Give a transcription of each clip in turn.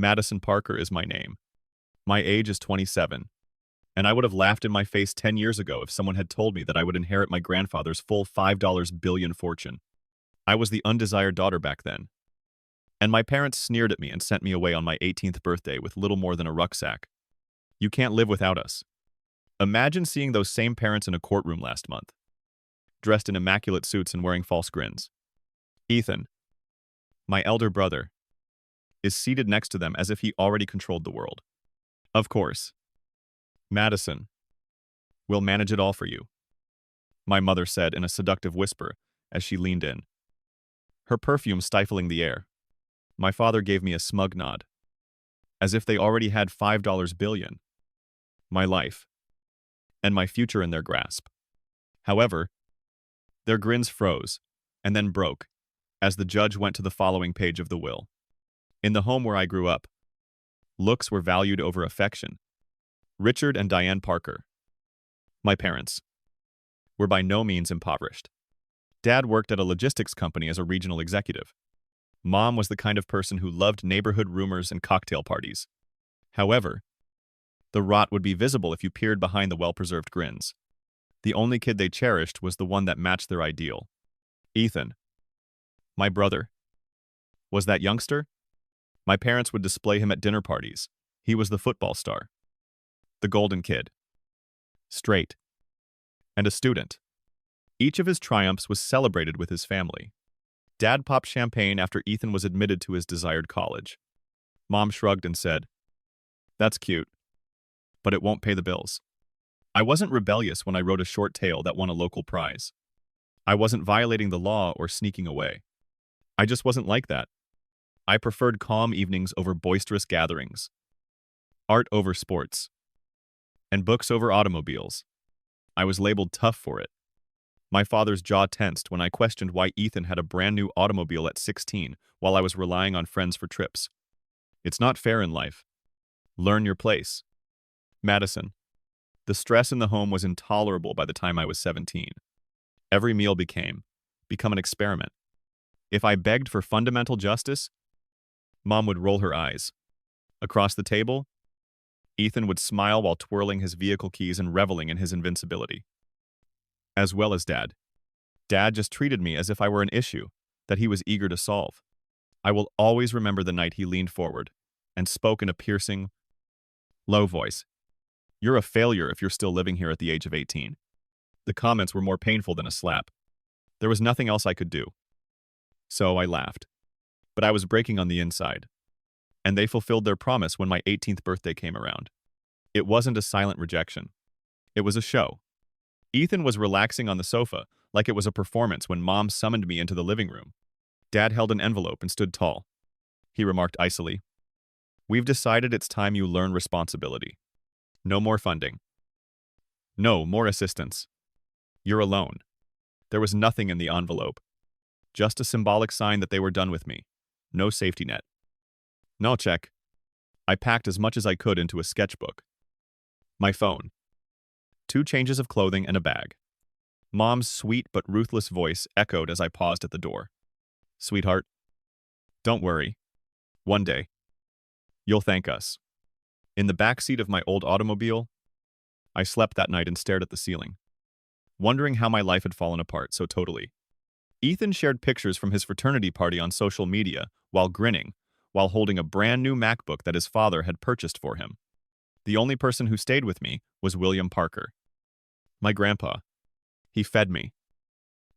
Madison Parker is my name. My age is 27, and I would have laughed in my face 10 years ago if someone had told me that I would inherit my grandfather's full $5 billion fortune. I was the undesired daughter back then, and my parents sneered at me and sent me away on my 18th birthday with little more than a rucksack. You can't live without us. Imagine seeing those same parents in a courtroom last month, dressed in immaculate suits and wearing false grins. Ethan, my elder brother, is seated next to them as if he already controlled the world. Of course. Madison, we'll manage it all for you, my mother said in a seductive whisper as she leaned in, her perfume stifling the air. My father gave me a smug nod, as if they already had $5 billion, my life, and my future in their grasp. However, their grins froze and then broke as the judge went to the following page of the will. In the home where I grew up, looks were valued over affection. Richard and Diane Parker, my parents, were by no means impoverished. Dad worked at a logistics company as a regional executive. Mom was the kind of person who loved neighborhood rumors and cocktail parties. However, the rot would be visible if you peered behind the well-preserved grins. The only kid they cherished was the one that matched their ideal. Ethan, my brother, was that youngster? My parents would display him at dinner parties. He was the football star, the golden kid, straight, and a student. Each of his triumphs was celebrated with his family. Dad popped champagne after Ethan was admitted to his desired college. Mom shrugged and said, "That's cute, but it won't pay the bills." I wasn't rebellious when I wrote a short tale that won a local prize. I wasn't violating the law or sneaking away. I just wasn't like that. I preferred calm evenings over boisterous gatherings, art over sports, and books over automobiles. I was labeled tough for it. My father's jaw tensed when I questioned why Ethan had a brand new automobile at 16 while I was relying on friends for trips. It's not fair in life. Learn your place. Madison. The stress in the home was intolerable by the time I was 17. Every meal become an experiment. If I begged for fundamental justice, Mom would roll her eyes. Across the table, Ethan would smile while twirling his vehicle keys and reveling in his invincibility. As well as Dad. Dad just treated me as if I were an issue that he was eager to solve. I will always remember the night he leaned forward and spoke in a piercing, low voice. "You're a failure if you're still living here at the age of 18. The comments were more painful than a slap. There was nothing else I could do. So I laughed. But I was breaking on the inside. And they fulfilled their promise when my 18th birthday came around. It wasn't a silent rejection. It was a show. Ethan was relaxing on the sofa like it was a performance when Mom summoned me into the living room. Dad held an envelope and stood tall. He remarked icily, "We've decided it's time you learn responsibility. No more funding. No more assistance. You're alone." There was nothing in the envelope. Just a symbolic sign that they were done with me. No safety net. No check. I packed as much as I could into a sketchbook. My phone. 2 changes of clothing and a bag. Mom's sweet but ruthless voice echoed as I paused at the door. "Sweetheart, don't worry. One day, you'll thank us." In the back seat of my old automobile, I slept that night and stared at the ceiling, wondering how my life had fallen apart so totally. Ethan shared pictures from his fraternity party on social media while grinning, while holding a brand new MacBook that his father had purchased for him. The only person who stayed with me was William Parker, my grandpa. He fed me,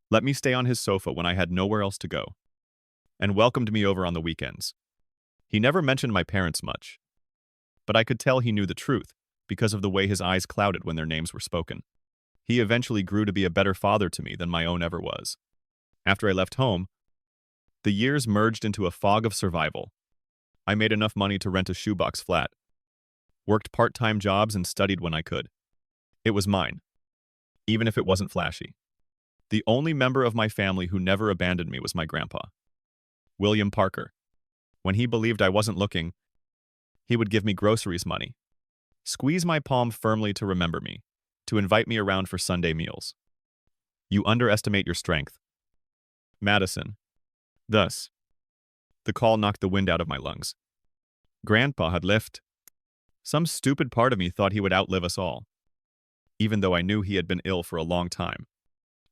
let me stay on his sofa when I had nowhere else to go, and welcomed me over on the weekends. He never mentioned my parents much, but I could tell he knew the truth because of the way his eyes clouded when their names were spoken. He eventually grew to be a better father to me than my own ever was. After I left home, the years merged into a fog of survival. I made enough money to rent a shoebox flat, worked part-time jobs, and studied when I could. It was mine, even if it wasn't flashy. The only member of my family who never abandoned me was my grandpa, William Parker. When he believed I wasn't looking, he would give me groceries money, squeeze my palm firmly to remember me, to invite me around for Sunday meals. You underestimate your strength. Madison. Thus, the call knocked the wind out of my lungs. Grandpa had left. Some stupid part of me thought he would outlive us all, even though I knew he had been ill for a long time.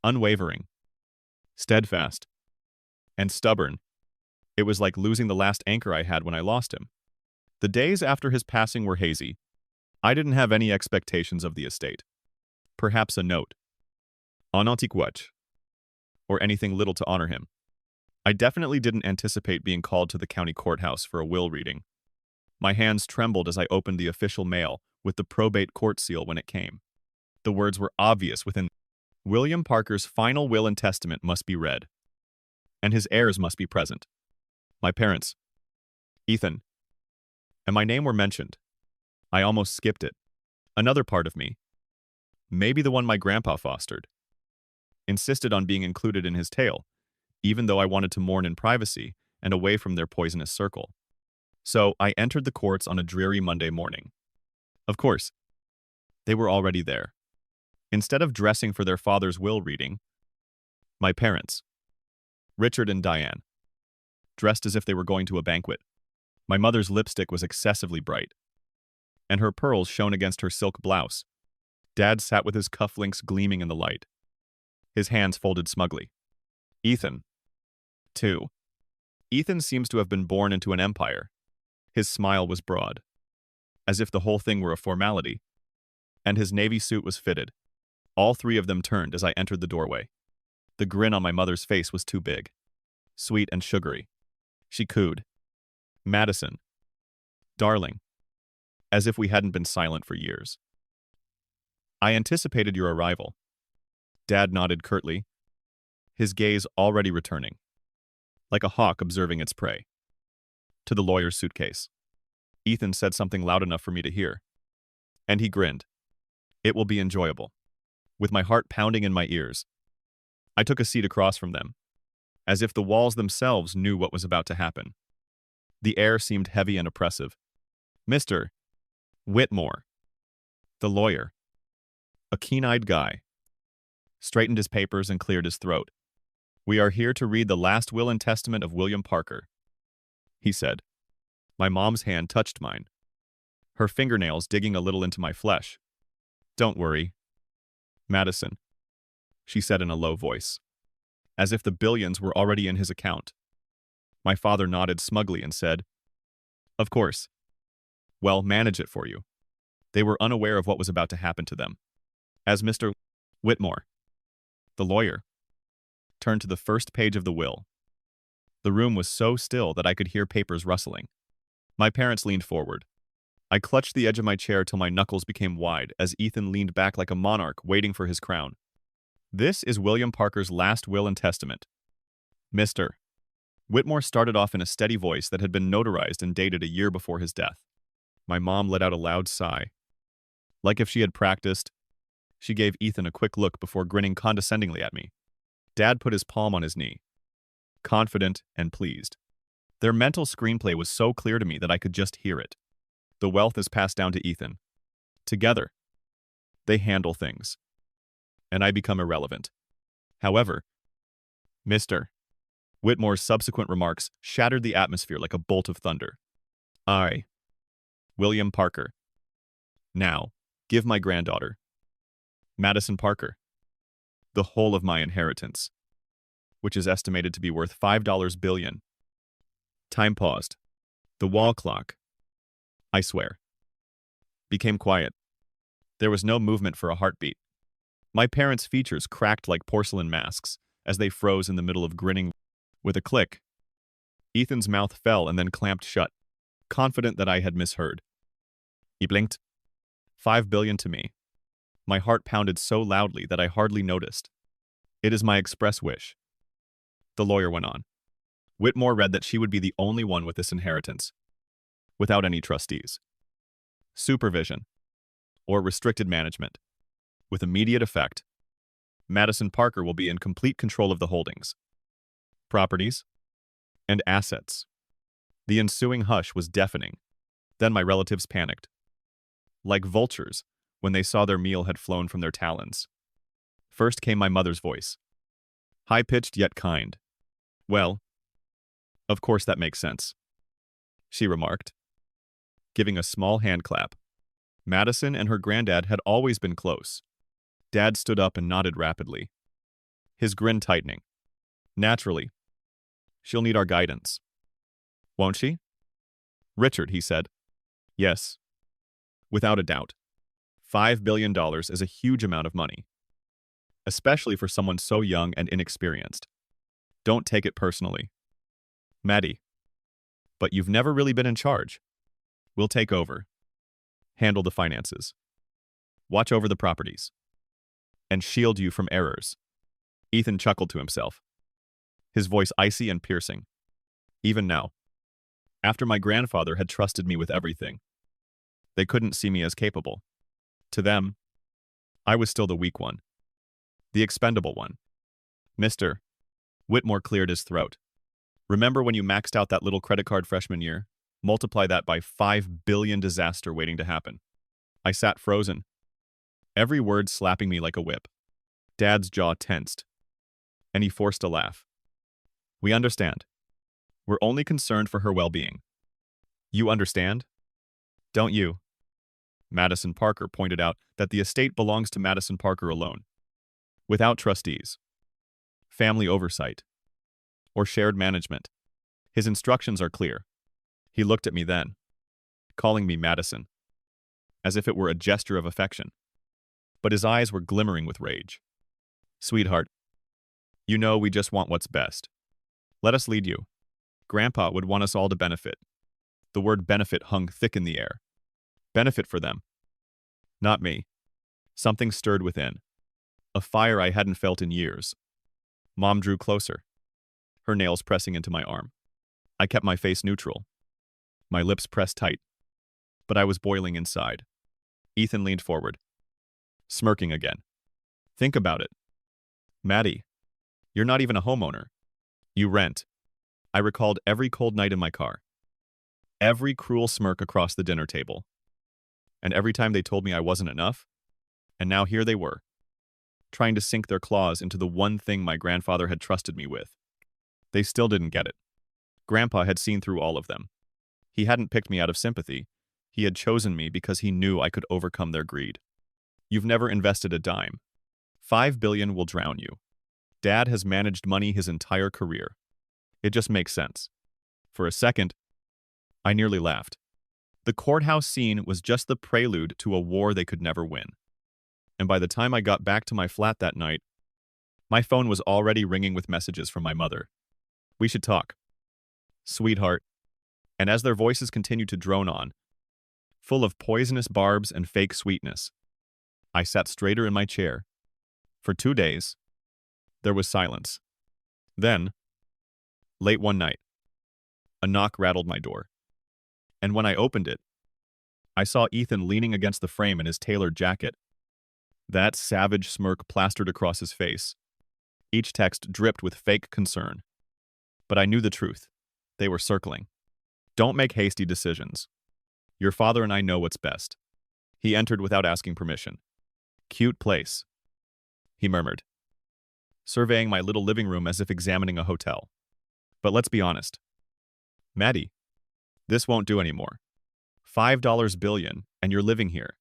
Unwavering, steadfast, and stubborn. It was like losing the last anchor I had when I lost him. The days after his passing were hazy. I didn't have any expectations of the estate. Perhaps a note, en antiquage, or anything little to honor him. I definitely didn't anticipate being called to the county courthouse for a will reading. My hands trembled as I opened the official mail with the probate court seal when it came. The words were obvious within. William Parker's final will and testament must be read, and his heirs must be present. My parents, Ethan, and my name were mentioned. I almost skipped it. Another part of me, maybe the one my grandpa fostered, insisted on being included in his tale, even though I wanted to mourn in privacy and away from their poisonous circle. So I entered the courts on a dreary Monday morning. Of course, they were already there. Instead of dressing for their father's will reading, my parents, Richard and Diane, dressed as if they were going to a banquet. My mother's lipstick was excessively bright, and her pearls shone against her silk blouse. Dad sat with his cufflinks gleaming in the light, his hands folded smugly. Ethan, too. Ethan seems to have been born into an empire. His smile was broad, as if the whole thing were a formality, and his navy suit was fitted. All three of them turned as I entered the doorway. The grin on my mother's face was too big, sweet and sugary. She cooed, "Madison, darling," as if we hadn't been silent for years. I anticipated your arrival. Dad nodded curtly, his gaze already returning, like a hawk observing its prey, to the lawyer's suitcase. Ethan said something loud enough for me to hear, and he grinned. It will be enjoyable. With my heart pounding in my ears, I took a seat across from them, as if the walls themselves knew what was about to happen. The air seemed heavy and oppressive. Mr. Whitmore, the lawyer, a keen-eyed guy, straightened his papers and cleared his throat. "We are here to read the last will and testament of William Parker," he said. My mom's hand touched mine, her fingernails digging a little into my flesh. "Don't worry, Madison," she said in a low voice, as if the billions were already in his account. My father nodded smugly and said, "Of course. Well, manage it for you." They were unaware of what was about to happen to them. As Mr. Whitmore, the lawyer, turned to the first page of the will, the room was so still that I could hear papers rustling. My parents leaned forward. I clutched the edge of my chair till my knuckles became wide as Ethan leaned back like a monarch waiting for his crown. "This is William Parker's last will and testament. Mr. Whitmore started off in a steady voice that had been notarized and dated a year before his death. My mom let out a loud sigh. Like if she had practiced, she gave Ethan a quick look before grinning condescendingly at me. Dad put his palm on his knee, confident and pleased. Their mental screenplay was so clear to me that I could just hear it. The wealth is passed down to Ethan. Together, they handle things, and I become irrelevant. However, Mr. Whitmore's subsequent remarks shattered the atmosphere like a bolt of thunder. I, William Parker, now give my granddaughter, Madison Parker, the whole of my inheritance, which is estimated to be worth $5 billion. Time paused. The wall clock, I swear, became quiet. There was no movement for a heartbeat. My parents' features cracked like porcelain masks as they froze in the middle of grinning. With a click, Ethan's mouth fell and then clamped shut, confident that I had misheard. He blinked. $5 billion to me. My heart pounded so loudly that I hardly noticed. "It is my express wish," the lawyer went on. Whitmore read that she would be the only one with this inheritance, without any trustees, supervision, or restricted management. With immediate effect, Madison Parker will be in complete control of the holdings, properties, and assets. The ensuing hush was deafening. Then my relatives panicked, like vultures when they saw their meal had flown from their talons. First came my mother's voice, high-pitched yet kind. "Well, of course that makes sense," she remarked. giving a small hand clap. Madison and her granddad had always been close. Dad stood up and nodded rapidly, his grin tightening. Naturally, she'll need our guidance. Won't she? Richard, he said. Yes. Without a doubt. $5 billion is a huge amount of money, especially for someone so young and inexperienced. Don't take it personally. Maddie. But you've never really been in charge. We'll take over. Handle the finances. Watch over the properties. And shield you from errors. Ethan chuckled to himself, his voice icy and piercing. Even now, after my grandfather had trusted me with everything, they couldn't see me as capable. To them, I was still the weak one, the expendable one. Mr. Whitmore cleared his throat. Remember when you maxed out that little credit card freshman year? Multiply that by 5 billion disaster waiting to happen. I sat frozen, every word slapping me like a whip. Dad's jaw tensed, and he forced a laugh. We understand. We're only concerned for her well-being. You understand? Don't you? Madison Parker pointed out that the estate belongs to Madison Parker alone, without trustees, family oversight, or shared management. His instructions are clear. He looked at me then, calling me Madison, as if it were a gesture of affection. But his eyes were glimmering with rage. Sweetheart, you know we just want what's best. Let us lead you. Grandpa would want us all to benefit. The word benefit hung thick in the air. Benefit for them. Not me. Something stirred within. A fire I hadn't felt in years. Mom drew closer, her nails pressing into my arm. I kept my face neutral, my lips pressed tight, but I was boiling inside. Ethan leaned forward, smirking again. Think about it. Maddie, you're not even a homeowner. You rent. I recalled every cold night in my car, every cruel smirk across the dinner table, and every time they told me I wasn't enough, and now here they were, trying to sink their claws into the one thing my grandfather had trusted me with. They still didn't get it. Grandpa had seen through all of them. He hadn't picked me out of sympathy. He had chosen me because he knew I could overcome their greed. You've never invested a dime. 5 billion will drown you. Dad has managed money his entire career. It just makes sense. For a second, I nearly laughed. The courthouse scene was just the prelude to a war they could never win. And by the time I got back to my flat that night, my phone was already ringing with messages from my mother. We should talk. Sweetheart. And as their voices continued to drone on, full of poisonous barbs and fake sweetness, I sat straighter in my chair. For 2 days, there was silence. Then, late one night, a knock rattled my door. And when I opened it, I saw Ethan leaning against the frame in his tailored jacket. That savage smirk plastered across his face. Each text dripped with fake concern. But I knew the truth. They were circling. Don't make hasty decisions. Your father and I know what's best. He entered without asking permission. Cute place, he murmured, surveying my little living room as if examining a hotel. But let's be honest. Maddie, this won't do anymore. $5 billion, and you're living here.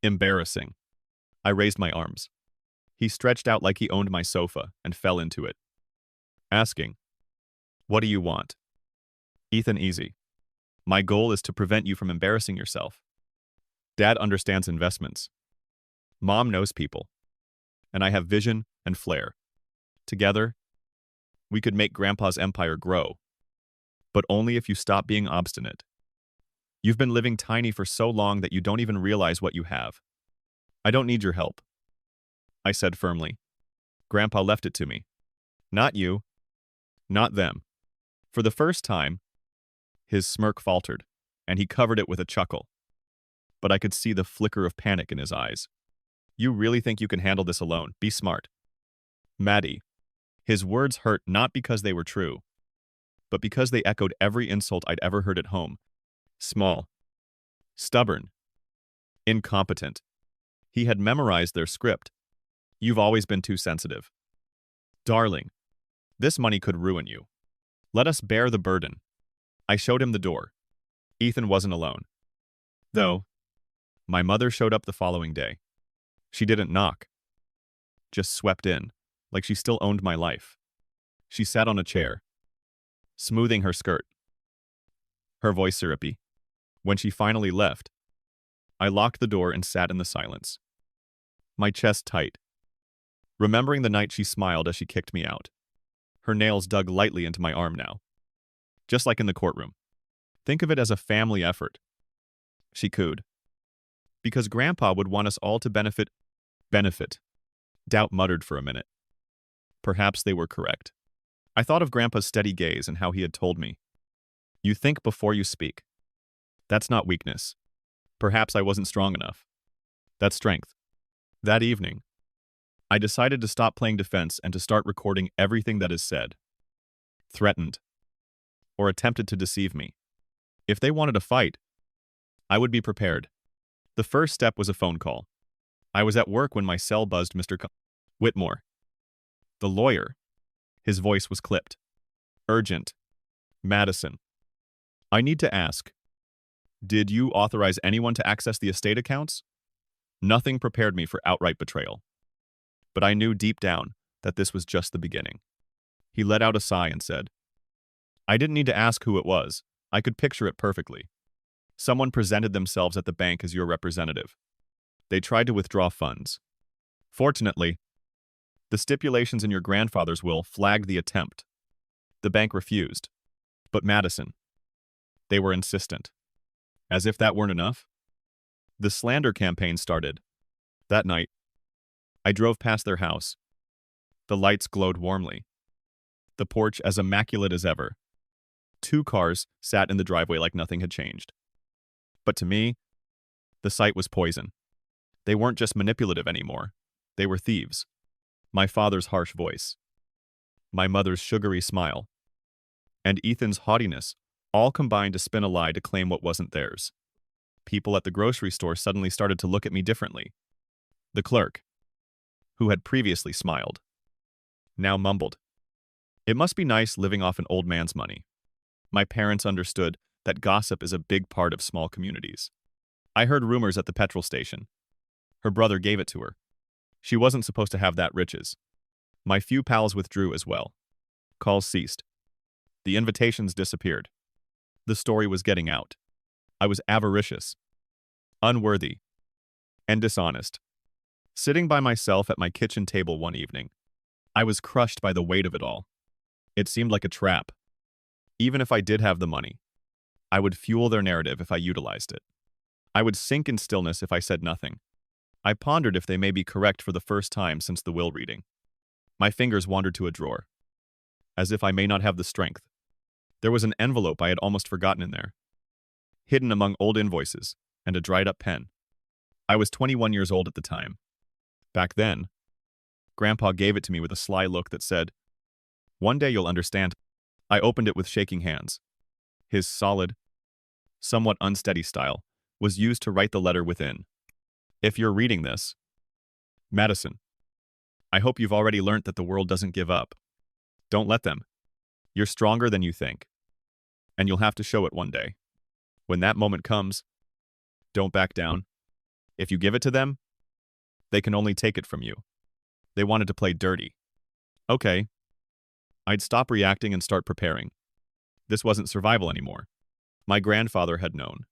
Embarrassing. I raised my arms. He stretched out like he owned my sofa and fell into it, asking, what do you want? Ethan, easy. My goal is to prevent you from embarrassing yourself. Dad understands investments. Mom knows people. And I have vision and flair. Together, we could make Grandpa's empire grow. But only if you stop being obstinate. You've been living tiny for so long that you don't even realize what you have. I don't need your help, I said firmly. Grandpa left it to me. Not you. Not them. For the first time, his smirk faltered, and he covered it with a chuckle. But I could see the flicker of panic in his eyes. You really think you can handle this alone? Be smart. Maddie. His words hurt not because they were true, but because they echoed every insult I'd ever heard at home. Small. Stubborn. Incompetent. He had memorized their script. You've always been too sensitive. Darling, this money could ruin you. Let us bear the burden. I showed him the door. Ethan wasn't alone. Though, my mother showed up the following day. She didn't knock, just swept in, like she still owned my life. She sat on a chair, smoothing her skirt, her voice syrupy. When she finally left, I locked the door and sat in the silence, my chest tight, remembering the night she smiled as she kicked me out. Her nails dug lightly into my arm now, just like in the courtroom. Think of it as a family effort, she cooed. Because Grandpa would want us all to benefit. Benefit. Doubt muttered for a minute. Perhaps they were correct. I thought of Grandpa's steady gaze and how he had told me, "You think before you speak." That's not weakness. Perhaps I wasn't strong enough. That's strength. That evening, I decided to stop playing defense and to start recording everything that is said, threatened, or attempted to deceive me. If they wanted a fight, I would be prepared. The first step was a phone call. I was at work when my cell buzzed Mr. Whitmore, the lawyer. His voice was clipped. Urgent. Madison. I need to ask, did you authorize anyone to access the estate accounts? Nothing prepared me for outright betrayal. But I knew deep down that this was just the beginning. He let out a sigh and said, I didn't need to ask who it was. I could picture it perfectly. Someone presented themselves at the bank as your representative. They tried to withdraw funds. Fortunately, the stipulations in your grandfather's will flagged the attempt. The bank refused. But Madison, they were insistent. As if that weren't enough, the slander campaign started. That night, I drove past their house. The lights glowed warmly. The porch as immaculate as ever. 2 cars sat in the driveway like nothing had changed. But to me, the sight was poison. They weren't just manipulative anymore. They were thieves. My father's harsh voice, my mother's sugary smile, and Ethan's haughtiness all combined to spin a lie to claim what wasn't theirs. People at the grocery store suddenly started to look at me differently. The clerk, who had previously smiled, now mumbled, "It must be nice living off an old man's money." My parents understood that gossip is a big part of small communities. I heard rumors at the petrol station. Her brother gave it to her. She wasn't supposed to have that riches. My few pals withdrew as well. Calls ceased. The invitations disappeared. The story was getting out. I was avaricious, unworthy, and dishonest. Sitting by myself at my kitchen table one evening, I was crushed by the weight of it all. It seemed like a trap. Even if I did have the money, I would fuel their narrative if I utilized it. I would sink in stillness if I said nothing. I pondered if they may be correct for the first time since the will reading. My fingers wandered to a drawer, as if I may not have the strength. There was an envelope I had almost forgotten in there, hidden among old invoices and a dried-up pen. I was 21 years old at the time. Back then, Grandpa gave it to me with a sly look that said, "One day you'll understand." I opened it with shaking hands. His solid, somewhat unsteady style was used to write the letter within. If you're reading this, Madison, I hope you've already learnt that the world doesn't give up. Don't let them. You're stronger than you think, and you'll have to show it one day. When that moment comes, don't back down. If you give it to them, they can only take it from you. They wanted to play dirty. Okay. I'd stop reacting and start preparing. This wasn't survival anymore. My grandfather had known.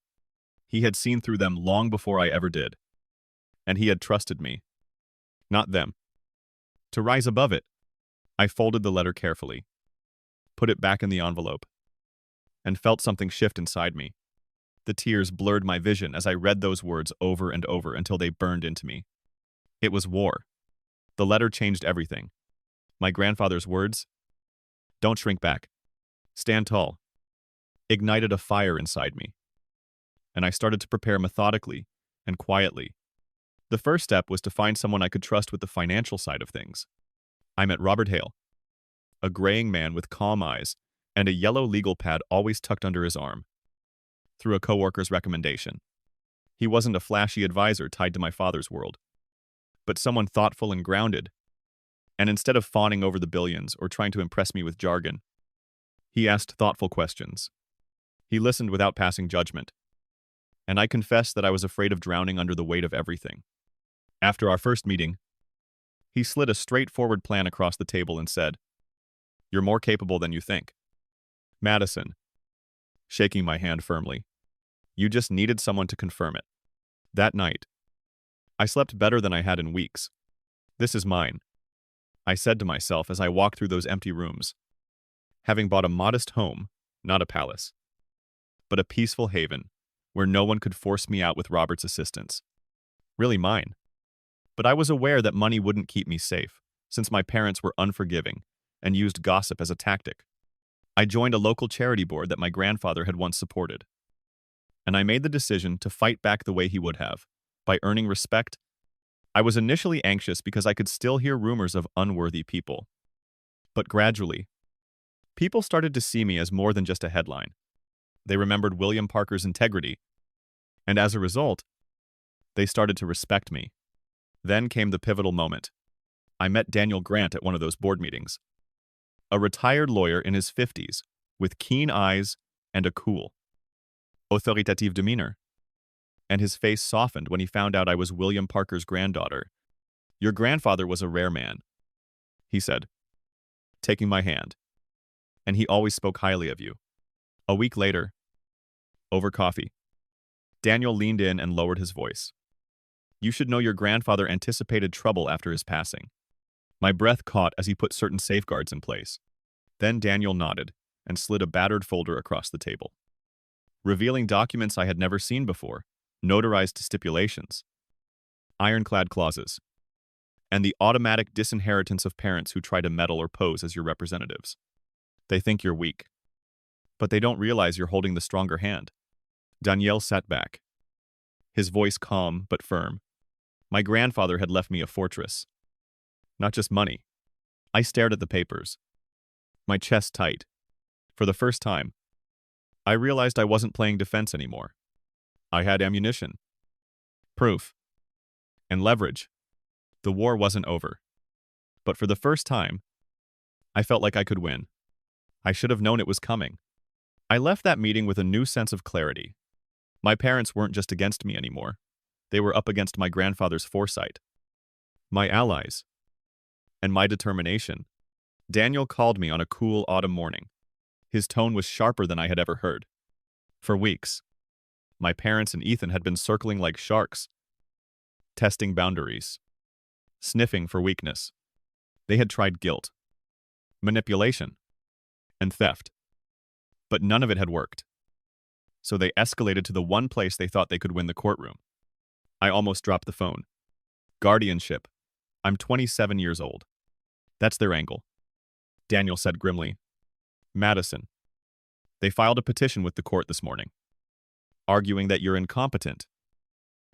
He had seen through them long before I ever did. And he had trusted me, not them. To rise above it, I folded the letter carefully, put it back in the envelope, and felt something shift inside me. The tears blurred my vision as I read those words over and over until they burned into me. It was war. The letter changed everything. My grandfather's words, "Don't shrink back. Stand tall," ignited a fire inside me. And I started to prepare methodically and quietly. The first step was to find someone I could trust with the financial side of things. I met Robert Hale, a graying man with calm eyes and a yellow legal pad always tucked under his arm, through a coworker's recommendation. He wasn't a flashy advisor tied to my father's world, but someone thoughtful and grounded. And instead of fawning over the billions or trying to impress me with jargon, he asked thoughtful questions. He listened without passing judgment. and I confessed that I was afraid of drowning under the weight of everything. After our first meeting, he slid a straightforward plan across the table and said, "You're more capable than you think." Madison, shaking my hand firmly, "You just needed someone to confirm it." That night, I slept better than I had in weeks. "This is mine," I said to myself as I walked through those empty rooms, having bought a modest home, not a palace, but a peaceful haven where no one could force me out with Robert's assistance. Really mine. But I was aware that money wouldn't keep me safe, since my parents were unforgiving and used gossip as a tactic. I joined a local charity board that my grandfather had once supported, and I made the decision to fight back the way he would have, by earning respect. I was initially anxious because I could still hear rumors of unworthy people. But gradually, people started to see me as more than just a headline. They remembered William Parker's integrity, and as a result, they started to respect me. Then came the pivotal moment. I met Daniel Grant at one of those board meetings. A retired lawyer in his 50s, with keen eyes and a cool, authoritative demeanor. And his face softened when he found out I was William Parker's granddaughter. "Your grandfather was a rare man," he said, taking my hand, "and he always spoke highly of you." A week later, over coffee, Daniel leaned in and lowered his voice. "You should know your grandfather anticipated trouble after his passing." My breath caught as he put certain safeguards in place. Then Daniel nodded and slid a battered folder across the table, revealing documents I had never seen before, notarized stipulations, ironclad clauses, and the automatic disinheritance of parents who try to meddle or pose as your representatives. They think you're weak, but they don't realize you're holding the stronger hand. Daniel sat back, his voice calm but firm. My grandfather had left me a fortress, not just money. I stared at the papers, my chest tight. For the first time, I realized I wasn't playing defense anymore. I had ammunition, proof, and leverage. The war wasn't over. But for the first time, I felt like I could win. I should have known it was coming. I left that meeting with a new sense of clarity. My parents weren't just against me anymore. They were up against my grandfather's foresight, my allies, and my determination. Daniel called me on a cool autumn morning. His tone was sharper than I had ever heard. For weeks, my parents and Ethan had been circling like sharks, testing boundaries, sniffing for weakness. They had tried guilt, manipulation, and theft, but none of it had worked. So they escalated to the one place they thought they could win the courtroom. I almost dropped the phone. Guardianship. I'm 27 years old. That's their angle. Daniel said grimly. "Madison, they filed a petition with the court this morning, arguing that you're incompetent,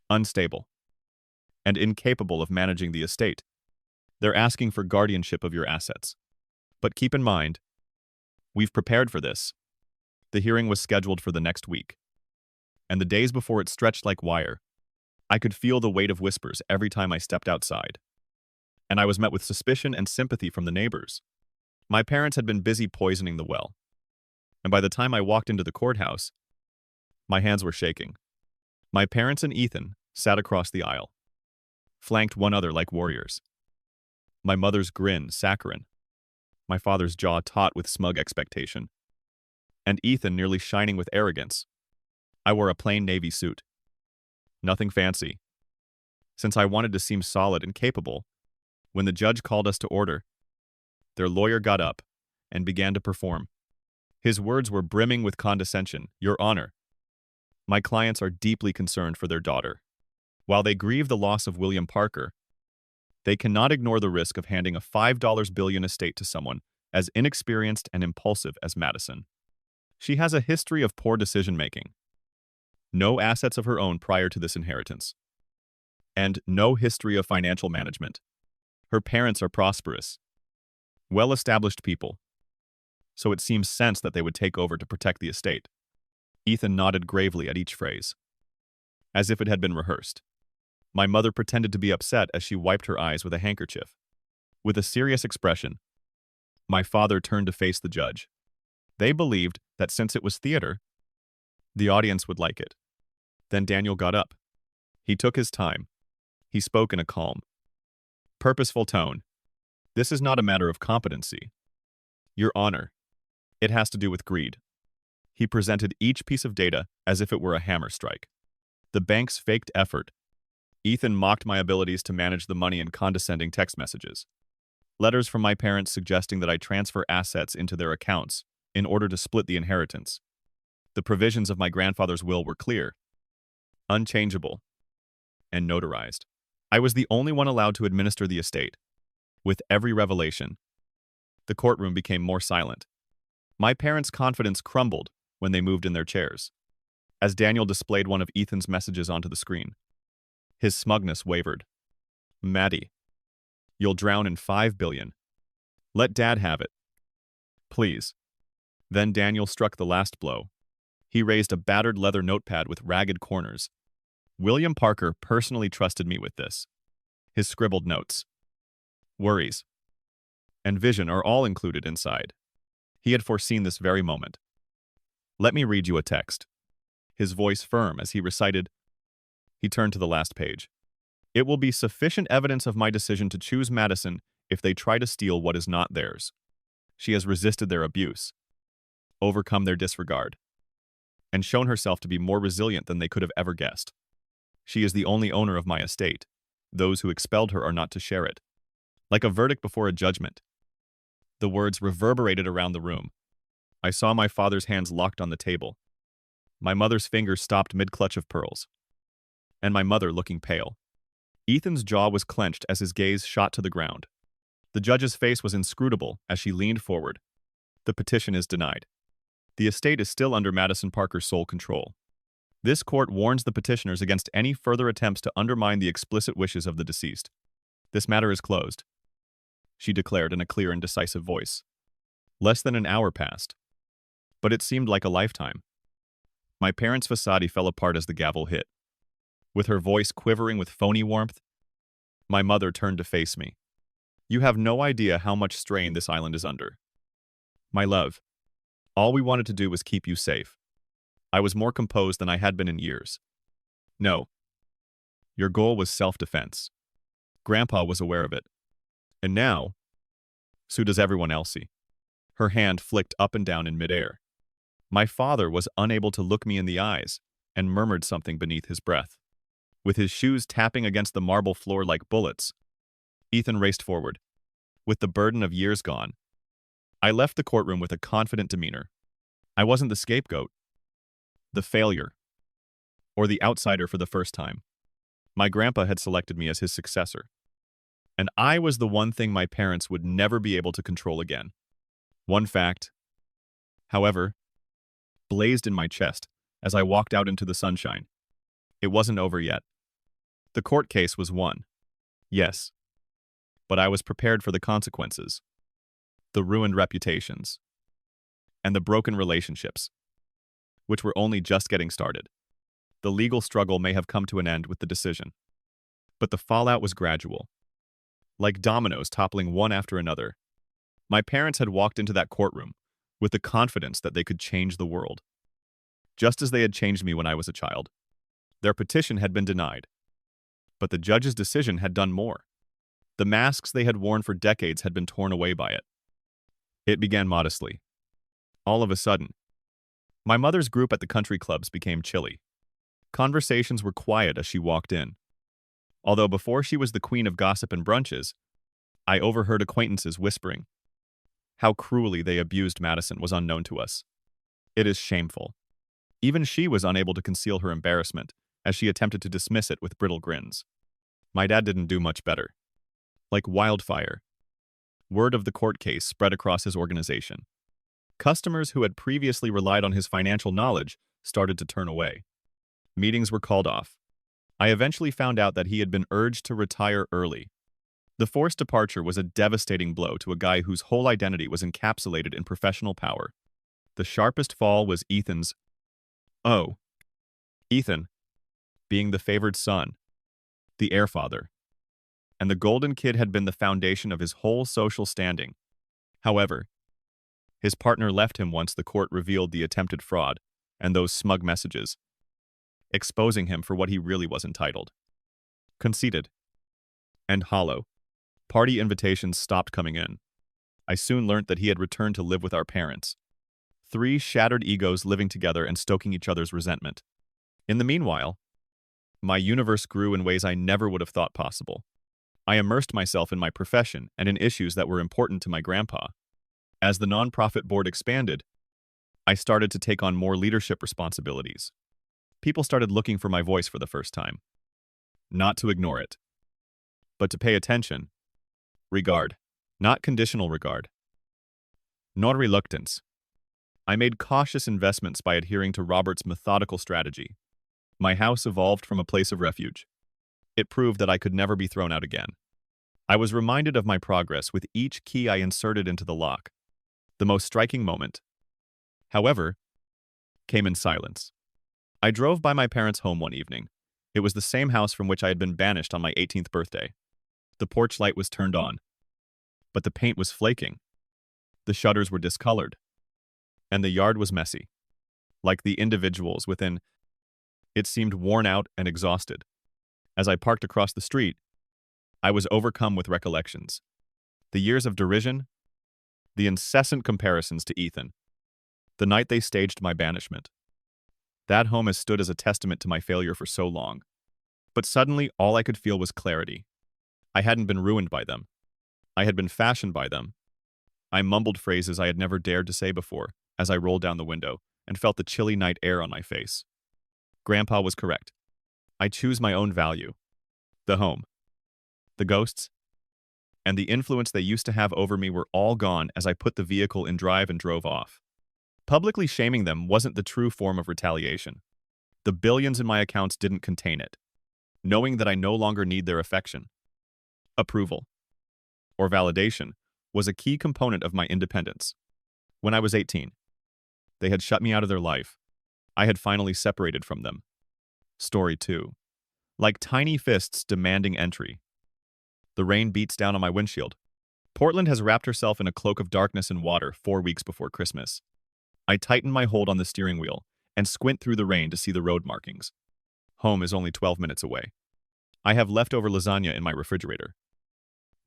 unstable, and incapable of managing the estate. They're asking for guardianship of your assets. But keep in mind, we've prepared for this." The hearing was scheduled for the next week, and the days before it stretched like wire. I could feel the weight of whispers every time I stepped outside, and I was met with suspicion and sympathy from the neighbors. My parents had been busy poisoning the well, and by the time I walked into the courthouse, my hands were shaking. My parents and Ethan sat across the aisle, flanked one another like warriors. My mother's grin saccharine, my father's jaw taut with smug expectation, and Ethan nearly shining with arrogance. I wore a plain navy suit. Nothing fancy, since I wanted to seem solid and capable. When the judge called us to order, their lawyer got up and began to perform. His words were brimming with condescension. "Your Honor, my clients are deeply concerned for their daughter. While they grieve the loss of William Parker, they cannot ignore the risk of handing a $5 billion estate to someone as inexperienced and impulsive as Madison. She has a history of poor decision-making, no assets of her own prior to this inheritance, and no history of financial management. Her parents are prosperous, well-established people, so it seems sense that they would take over to protect the estate." Ethan nodded gravely at each phrase, as if it had been rehearsed. My mother pretended to be upset as she wiped her eyes with a handkerchief. With a serious expression, my father turned to face the judge. They believed that since it was theater, the audience would like it. Then Daniel got up. He took his time. He spoke in a calm, purposeful tone. This is not a matter of competency, Your Honor. It has to do with greed. He presented each piece of data as if it were a hammer strike. The bank's faked effort. Ethan mocked my abilities to manage the money in condescending text messages. Letters from my parents suggesting that I transfer assets into their accounts in order to split the inheritance. The provisions of my grandfather's will were clear, unchangeable, and notarized. I was the only one allowed to administer the estate. With every revelation, the courtroom became more silent. My parents' confidence crumbled when they moved in their chairs. As Daniel displayed one of Ethan's messages onto the screen, his smugness wavered. Maddie, you'll drown in $5 billion. Let Dad have it. Please. Then Daniel struck the last blow. He raised a battered leather notepad with ragged corners. William Parker personally trusted me with this. His scribbled notes, worries, and vision are all included inside. He had foreseen this very moment. Let me read you a text. His voice firm as he recited. He turned to the last page. It will be sufficient evidence of my decision to choose Madison if they try to steal what is not theirs. She has resisted their abuse, overcome their disregard, and shown herself to be more resilient than they could have ever guessed. She is the only owner of my estate. Those who expelled her are not to share it. Like a verdict before a judgment. The words reverberated around the room. I saw my father's hands locked on the table. My mother's fingers stopped mid-clutch of pearls. And my mother looking pale. Ethan's jaw was clenched as his gaze shot to the ground. The judge's face was inscrutable as she leaned forward. The petition is denied. The estate is still under Madison Parker's sole control. This court warns the petitioners against any further attempts to undermine the explicit wishes of the deceased. This matter is closed, she declared in a clear and decisive voice. Less than an hour passed, but it seemed like a lifetime. My parents' facade fell apart as the gavel hit. With her voice quivering with phony warmth, my mother turned to face me. You have no idea how much strain this island is under. My love, all we wanted to do was keep you safe. I was more composed than I had been in years. No. Your goal was self-defense. Grandpa was aware of it. And now, so does everyone else. Her hand flicked up and down in midair. My father was unable to look me in the eyes and murmured something beneath his breath. With his shoes tapping against the marble floor like bullets, Ethan raced forward. With the burden of years gone, I left the courtroom with a confident demeanor. I wasn't the scapegoat, the failure, or the outsider for the first time. My grandpa had selected me as his successor. And I was the one thing my parents would never be able to control again. One fact, however, blazed in my chest as I walked out into the sunshine. It wasn't over yet. The court case was won. Yes. But I was prepared for the consequences. The ruined reputations. And the broken relationships, which were only just getting started. The legal struggle may have come to an end with the decision. But the fallout was gradual. Like dominoes toppling one after another. My parents had walked into that courtroom with the confidence that they could change the world. Just as they had changed me when I was a child. Their petition had been denied. But the judge's decision had done more. The masks they had worn for decades had been torn away by it. It began modestly. All of a sudden, my mother's group at the country clubs became chilly. Conversations were quiet as she walked in. Although before she was the queen of gossip and brunches, I overheard acquaintances whispering. How cruelly they abused Madison was unknown to us. It is shameful. Even she was unable to conceal her embarrassment as she attempted to dismiss it with brittle grins. My dad didn't do much better. Like wildfire, word of the court case spread across his organization. Customers who had previously relied on his financial knowledge started to turn away. Meetings were called off. I eventually found out that he had been urged to retire early. The forced departure was a devastating blow to a guy whose whole identity was encapsulated in professional power. The sharpest fall was Ethan's. Oh. Ethan, being the favored son, the heir father. And the golden kid had been the foundation of his whole social standing. However, his partner left him once the court revealed the attempted fraud and those smug messages. exposing him for what he really was entitled. Conceited and hollow, party invitations stopped coming in. I soon learnt that he had returned to live with our parents. Three shattered egos living together and stoking each other's resentment. In the meanwhile, my universe grew in ways I never would have thought possible. I immersed myself in my profession and in issues that were important to my grandpa. As the nonprofit board expanded, I started to take on more leadership responsibilities. People started looking for my voice for the first time. Not to ignore it, but to pay attention. Regard, not conditional regard. Nor reluctance. I made cautious investments by adhering to Robert's methodical strategy. My house evolved from a place of refuge. It proved that I could never be thrown out again. I was reminded of my progress with each key I inserted into the lock. The most striking moment, however, came in silence. I drove by my parents' home one evening. It was the same house from which I had been banished on my 18th birthday. The porch light was turned on, but the paint was flaking. The shutters were discolored, and the yard was messy. Like the individuals within, it seemed worn out and exhausted. As I parked across the street, I was overcome with recollections. The years of derision, the incessant comparisons to Ethan, the night they staged my banishment. That home has stood as a testament to my failure for so long. But suddenly, all I could feel was clarity. I hadn't been ruined by them. I had been fashioned by them. I mumbled phrases I had never dared to say before as I rolled down the window and felt the chilly night air on my face. Grandpa was correct. I choose my own value. The home, the ghosts, and the influence they used to have over me were all gone as I put the vehicle in drive and drove off. Publicly shaming them wasn't the true form of retaliation. The billions in my accounts didn't contain it. Knowing that I no longer need their affection, approval, or validation was a key component of my independence. When I was 18, they had shut me out of their life. I had finally separated from them. Story 2. Like tiny fists demanding entry. The rain beats down on my windshield. Portland has wrapped herself in a cloak of darkness and water 4 weeks before Christmas. I tighten my hold on the steering wheel and squint through the rain to see the road markings. Home is only 12 minutes away. I have leftover lasagna in my refrigerator,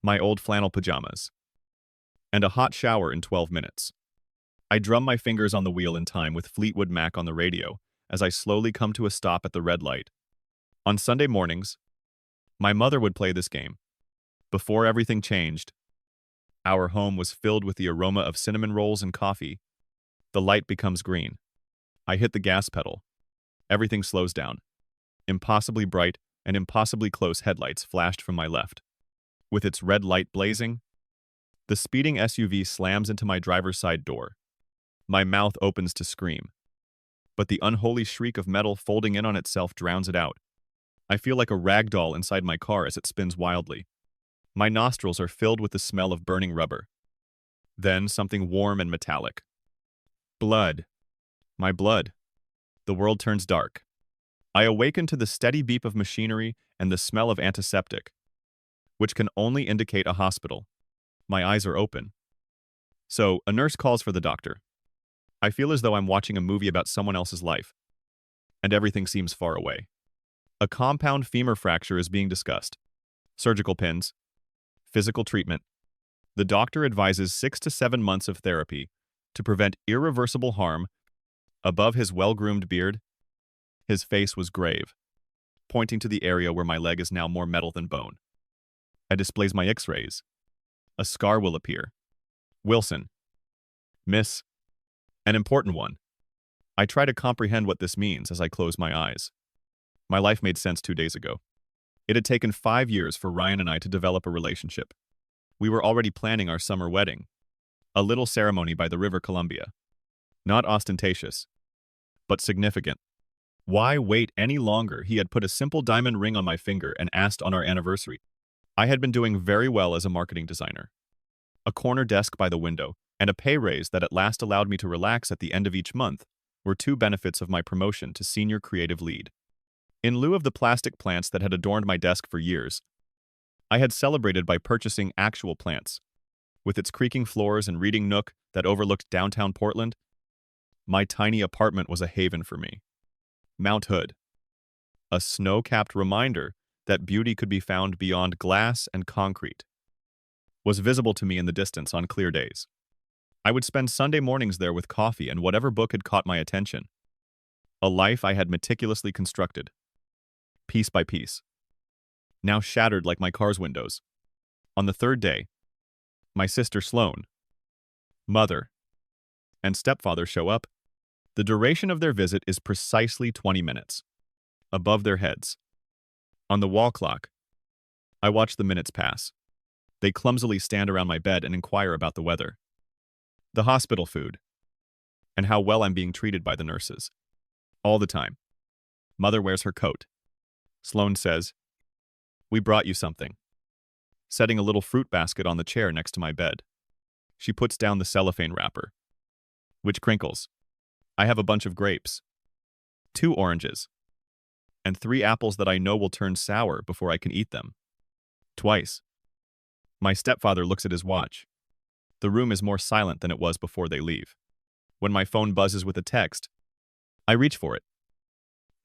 my old flannel pajamas, and a hot shower in 12 minutes. I drum my fingers on the wheel in time with Fleetwood Mac on the radio as I slowly come to a stop at the red light. On Sunday mornings, my mother would play this game. Before everything changed, our home was filled with the aroma of cinnamon rolls and coffee. The light becomes green. I hit the gas pedal. Everything slows down. Impossibly bright and impossibly close headlights flashed from my left. With its red light blazing, the speeding SUV slams into my driver's side door. My mouth opens to scream, but the unholy shriek of metal folding in on itself drowns it out. I feel like a rag doll inside my car as it spins wildly. My nostrils are filled with the smell of burning rubber. Then something warm and metallic. Blood. My blood. The world turns dark. I awaken to the steady beep of machinery and the smell of antiseptic, which can only indicate a hospital. My eyes are open. So, a nurse calls for the doctor. I feel as though I'm watching a movie about someone else's life, and everything seems far away. A compound femur fracture is being discussed. Surgical pins. Physical treatment. The doctor advises 6 to 7 months of therapy to prevent irreversible harm. Above his well-groomed beard, his face was grave, pointing to the area where my leg is now more metal than bone. I displays my X-rays. A scar will appear. Wilson. Miss. An important one. I try to comprehend what this means as I close my eyes. My life made sense 2 days ago. It had taken 5 years for Ryan and I to develop a relationship. We were already planning our summer wedding. A little ceremony by the River Columbia. Not ostentatious, but significant. Why wait any longer? He had put a simple diamond ring on my finger and asked on our anniversary. I had been doing very well as a marketing designer. A corner desk by the window and a pay raise that at last allowed me to relax at the end of each month were 2 benefits of my promotion to senior creative lead. In lieu of the plastic plants that had adorned my desk for years, I had celebrated by purchasing actual plants. With its creaking floors and reading nook that overlooked downtown Portland, my tiny apartment was a haven for me. Mount Hood. a snow-capped reminder that beauty could be found beyond glass and concrete, was visible to me in the distance on clear days. I would spend Sunday mornings there with coffee and whatever book had caught my attention, a life I had meticulously constructed, piece by piece, now shattered like my car's windows. On the third day, my sister Sloane, mother, and stepfather show up. The duration of their visit is precisely 20 minutes. Above their heads, on the wall clock, I watch the minutes pass. They clumsily stand around my bed and inquire about the weather, the hospital food, and how well I'm being treated by the nurses. All the time. Mother wears her coat. Sloane says, "We brought you something," setting a little fruit basket on the chair next to my bed. She puts down the cellophane wrapper, which crinkles. I have a bunch of grapes, 2 oranges, and 3 apples that I know will turn sour before I can eat them. Twice. My stepfather looks at his watch. The room is more silent than it was before they leave. When my phone buzzes with a text, I reach for it,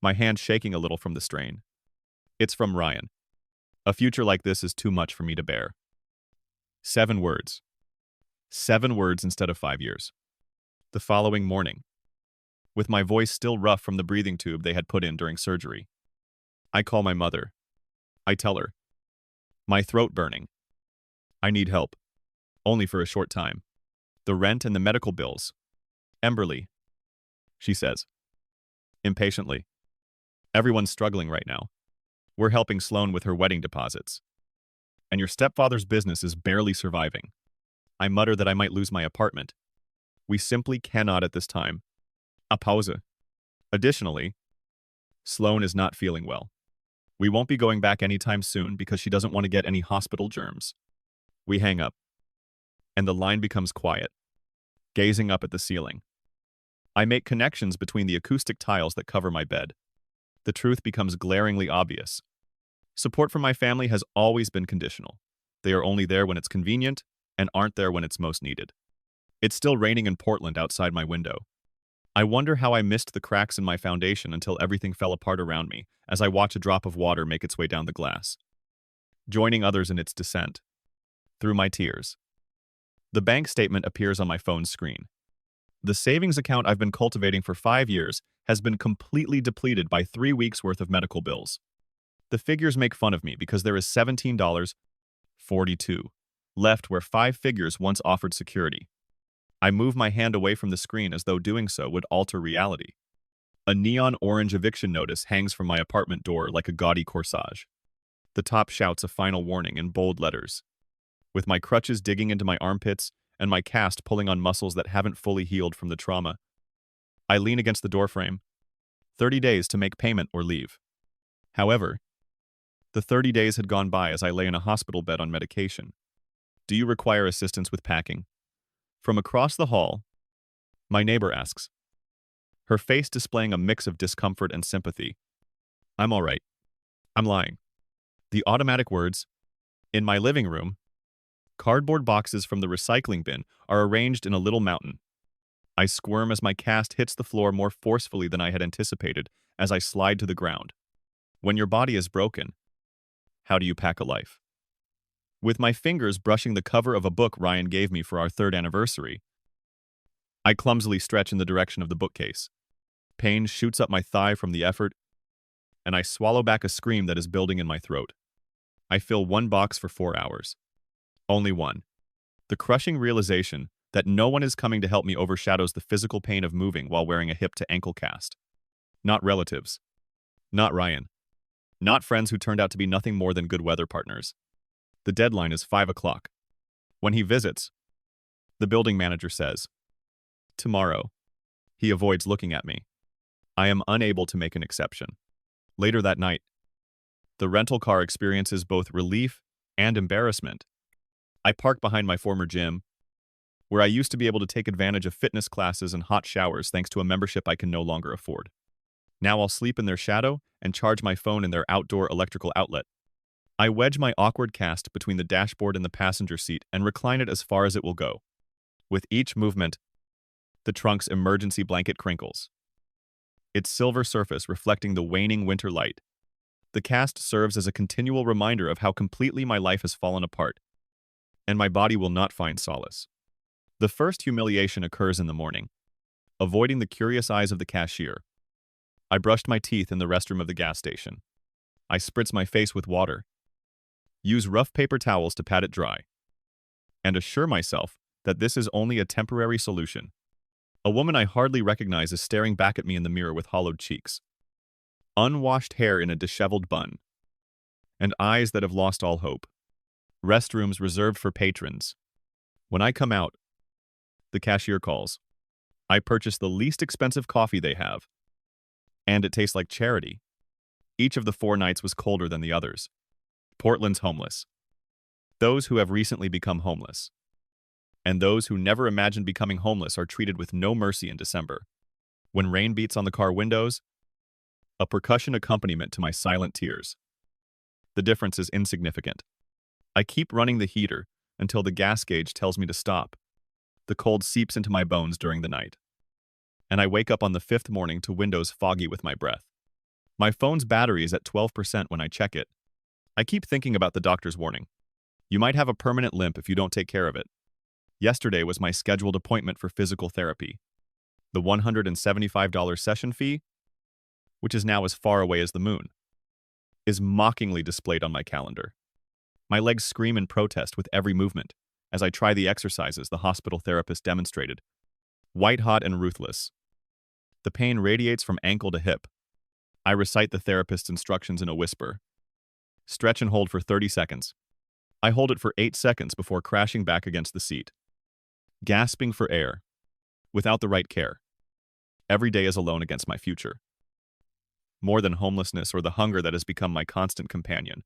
my hand shaking a little from the strain. It's from Ryan. A future like this is too much for me to bear. 7 words. 7 words instead of 5 years. The following morning, with my voice still rough from the breathing tube they had put in during surgery, I call my mother. I tell her, my throat burning. I need help. Only for a short time. The rent and the medical bills. Emberly, she says, impatiently. Everyone's struggling right now. We're helping Sloane with her wedding deposits. And your stepfather's business is barely surviving. I mutter that I might lose my apartment. We simply cannot at this time. A pause. Additionally, Sloane is not feeling well. We won't be going back anytime soon because she doesn't want to get any hospital germs. We hang up, and the line becomes quiet, gazing up at the ceiling. I make connections between the acoustic tiles that cover my bed. The truth becomes glaringly obvious. Support from my family has always been conditional. They are only there when it's convenient and aren't there when it's most needed. It's still raining in Portland outside my window. I wonder how I missed the cracks in my foundation until everything fell apart around me as I watch a drop of water make its way down the glass, joining others in its descent. Through my tears. The bank statement appears on my phone's screen. The savings account I've been cultivating for 5 years has been completely depleted by 3 weeks' worth of medical bills. The figures make fun of me because there is $17.42 left where 5 figures once offered security. I move my hand away from the screen as though doing so would alter reality. A neon orange eviction notice hangs from my apartment door like a gaudy corsage. The top shouts a final warning in bold letters. With my crutches digging into my armpits and my cast pulling on muscles that haven't fully healed from the trauma, I lean against the doorframe. 30 days to make payment or leave. However, the 30 days had gone by as I lay in a hospital bed on medication. Do you require assistance with packing? From across the hall, my neighbor asks, her face displaying a mix of discomfort and sympathy. I'm all right. I'm lying. The automatic words, in my living room, cardboard boxes from the recycling bin are arranged in a little mountain. I squirm as my cast hits the floor more forcefully than I had anticipated as I slide to the ground. When your body is broken, how do you pack a life? With my fingers brushing the cover of a book Ryan gave me for our 3rd anniversary, I clumsily stretch in the direction of the bookcase. Pain shoots up my thigh from the effort, and I swallow back a scream that is building in my throat. I fill 1 box for 4 hours. Only one. The crushing realization that no one is coming to help me overshadows the physical pain of moving while wearing a hip-to-ankle cast. Not relatives. Not Ryan. Not friends who turned out to be nothing more than good weather partners. The deadline is 5 o'clock. When he visits, the building manager says, tomorrow. He avoids looking at me. I am unable to make an exception. Later that night, the rental car experiences both relief and embarrassment. I park behind my former gym, where I used to be able to take advantage of fitness classes and hot showers thanks to a membership I can no longer afford. Now I'll sleep in their shadow and charge my phone in their outdoor electrical outlet. I wedge my awkward cast between the dashboard and the passenger seat and recline it as far as it will go. With each movement, the trunk's emergency blanket crinkles, its silver surface reflecting the waning winter light. The cast serves as a continual reminder of how completely my life has fallen apart, and my body will not find solace. The first humiliation occurs in the morning. Avoiding the curious eyes of the cashier, I brushed my teeth in the restroom of the gas station. I spritz my face with water, use rough paper towels to pat it dry, and assure myself that this is only a temporary solution. A woman I hardly recognize is staring back at me in the mirror with hollowed cheeks, unwashed hair in a disheveled bun, and eyes that have lost all hope. Restrooms reserved for patrons. When I come out, the cashier calls. I purchase the least expensive coffee they have, and it tastes like charity. Each of the 4 nights was colder than the others. Portland's homeless. Those who have recently become homeless, and those who never imagined becoming homeless are treated with no mercy in December. When rain beats on the car windows, a percussion accompaniment to my silent tears. The difference is insignificant. I keep running the heater until the gas gauge tells me to stop. The cold seeps into my bones during the night, and I wake up on the 5th morning to windows foggy with my breath. My phone's battery is at 12% when I check it. I keep thinking about the doctor's warning. You might have a permanent limp if you don't take care of it. Yesterday was my scheduled appointment for physical therapy. The $175 session fee, which is now as far away as the moon, is mockingly displayed on my calendar. My legs scream in protest with every movement as I try the exercises the hospital therapist demonstrated. White-hot and ruthless. The pain radiates from ankle to hip. I recite the therapist's instructions in a whisper. Stretch and hold for 30 seconds. I hold it for 8 seconds before crashing back against the seat, gasping for air, without the right care. Every day is alone against my future. More than homelessness or the hunger that has become my constant companion.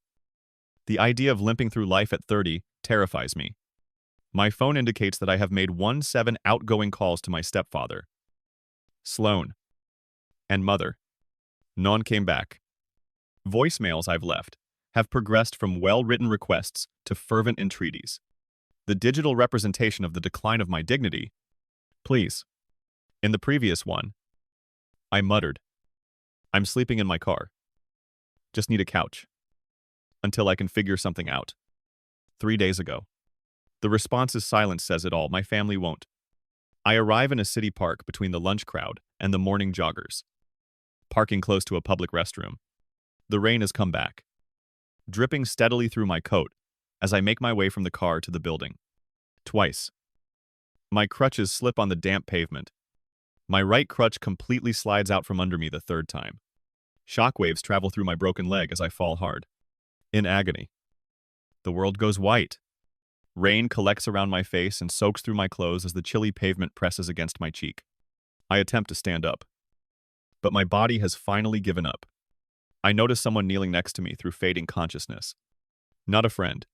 The idea of limping through life at 30 terrifies me. My phone indicates that I have made 17 outgoing calls to my stepfather, Sloan, and mother. None came back. Voicemails I've left have progressed from well-written requests to fervent entreaties. The digital representation of the decline of my dignity. Please. In the previous one, I muttered, I'm sleeping in my car. Just need a couch. Until I can figure something out. 3 days ago. The response's silence says it all. My family won't. I arrive in a city park between the lunch crowd and the morning joggers, parking close to a public restroom. The rain has come back, dripping steadily through my coat as I make my way from the car to the building. Twice. My crutches slip on the damp pavement. My right crutch completely slides out from under me the 3rd time. Shockwaves travel through my broken leg as I fall hard. In agony. The world goes white. Rain collects around my face and soaks through my clothes as the chilly pavement presses against my cheek. I attempt to stand up, but my body has finally given up. I notice someone kneeling next to me through fading consciousness. Not a friend.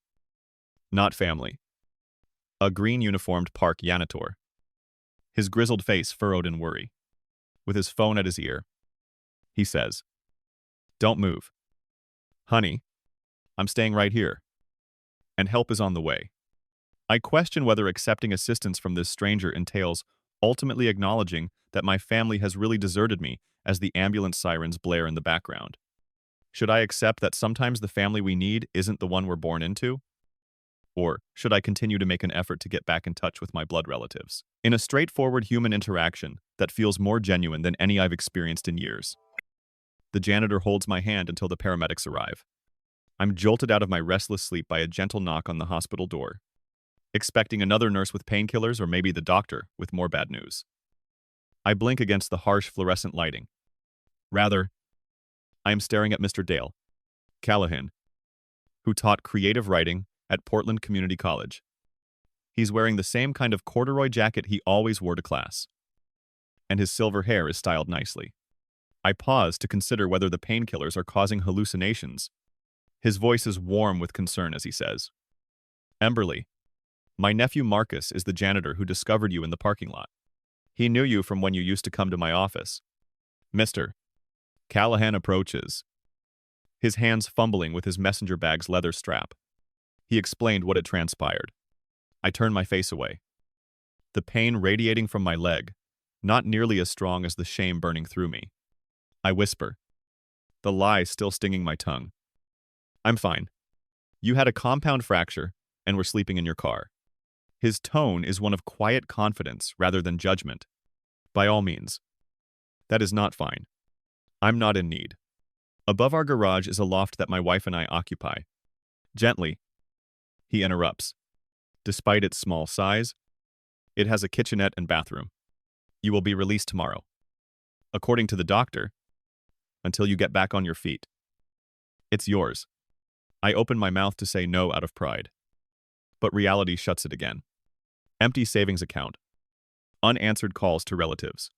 Not family. A green-uniformed park janitor. His grizzled face furrowed in worry. With his phone at his ear, he says, Don't move. Honey, I'm staying right here. And help is on the way. I question whether accepting assistance from this stranger entails ultimately acknowledging that my family has really deserted me as the ambulance sirens blare in the background. Should I accept that sometimes the family we need isn't the one we're born into? Or should I continue to make an effort to get back in touch with my blood relatives? In a straightforward human interaction that feels more genuine than any I've experienced in years. The janitor holds my hand until the paramedics arrive. I'm jolted out of my restless sleep by a gentle knock on the hospital door, expecting another nurse with painkillers or maybe the doctor with more bad news. I blink against the harsh fluorescent lighting. Rather, I am staring at Mr. Dale Callahan, who taught creative writing at Portland Community College. He's wearing the same kind of corduroy jacket he always wore to class, and his silver hair is styled nicely. I pause to consider whether the painkillers are causing hallucinations. His voice is warm with concern as he says, Emberly, my nephew Marcus is the janitor who discovered you in the parking lot. He knew you from when you used to come to my office. Mr. Callahan approaches, his hands fumbling with his messenger bag's leather strap. He explained what had transpired. I turn my face away. The pain radiating from my leg, not nearly as strong as the shame burning through me. I whisper, the lie still stinging my tongue. I'm fine. You had a compound fracture and were sleeping in your car. His tone is one of quiet confidence rather than judgment. By all means. That is not fine. I'm not in need. Above our garage is a loft that my wife and I occupy. Gently, he interrupts. Despite its small size, it has a kitchenette and bathroom. You will be released tomorrow. According to the doctor, until you get back on your feet. It's yours. I open my mouth to say no out of pride. But reality shuts it again. Empty savings account. Unanswered calls to relatives.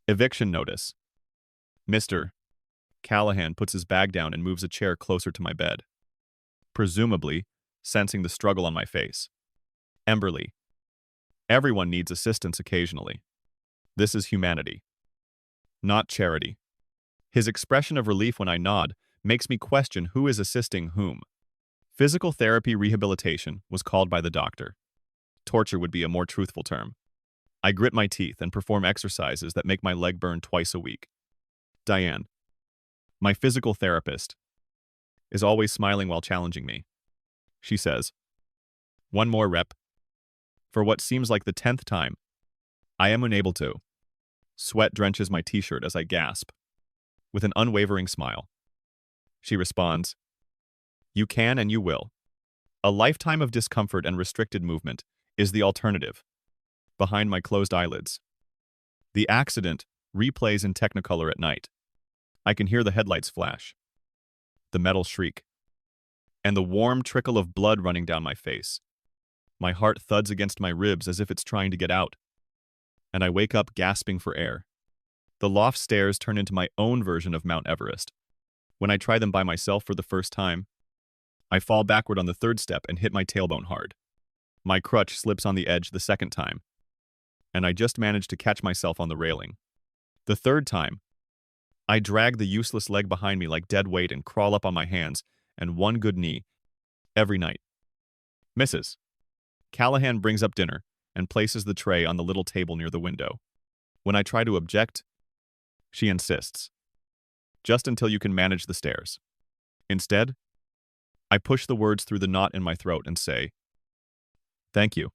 Eviction notice. Mr. Callahan puts his bag down and moves a chair closer to my bed. Presumably, sensing the struggle on my face. Emberly. Everyone needs assistance occasionally. This is humanity. Not charity. His expression of relief when I nod makes me question who is assisting whom. Physical therapy rehabilitation was called by the doctor. Torture would be a more truthful term. I grit my teeth and perform exercises that make my leg burn twice a week. Diane, my physical therapist, is always smiling while challenging me. She says, "One more rep." For what seems like the 10th time, I am unable to. Sweat drenches my t-shirt as I gasp. With an unwavering smile, she responds, "You can and you will. A lifetime of discomfort and restricted movement is the alternative." Behind my closed eyelids. The accident replays in Technicolor at night. I can hear the headlights flash, the metal shriek, and the warm trickle of blood running down my face. My heart thuds against my ribs as if it's trying to get out, and I wake up gasping for air. The loft stairs turn into my own version of Mount Everest. When I try them by myself for the first time, I fall backward on the third step and hit my tailbone hard. My crutch slips on the edge the second time, and I just manage to catch myself on the railing. The third time, I drag the useless leg behind me like dead weight and crawl up on my hands and one good knee. Every night. Mrs. Callahan brings up dinner and places the tray on the little table near the window. When I try to object, she insists. Just until you can manage the stairs. Instead, I push the words through the knot in my throat and say, "Thank you."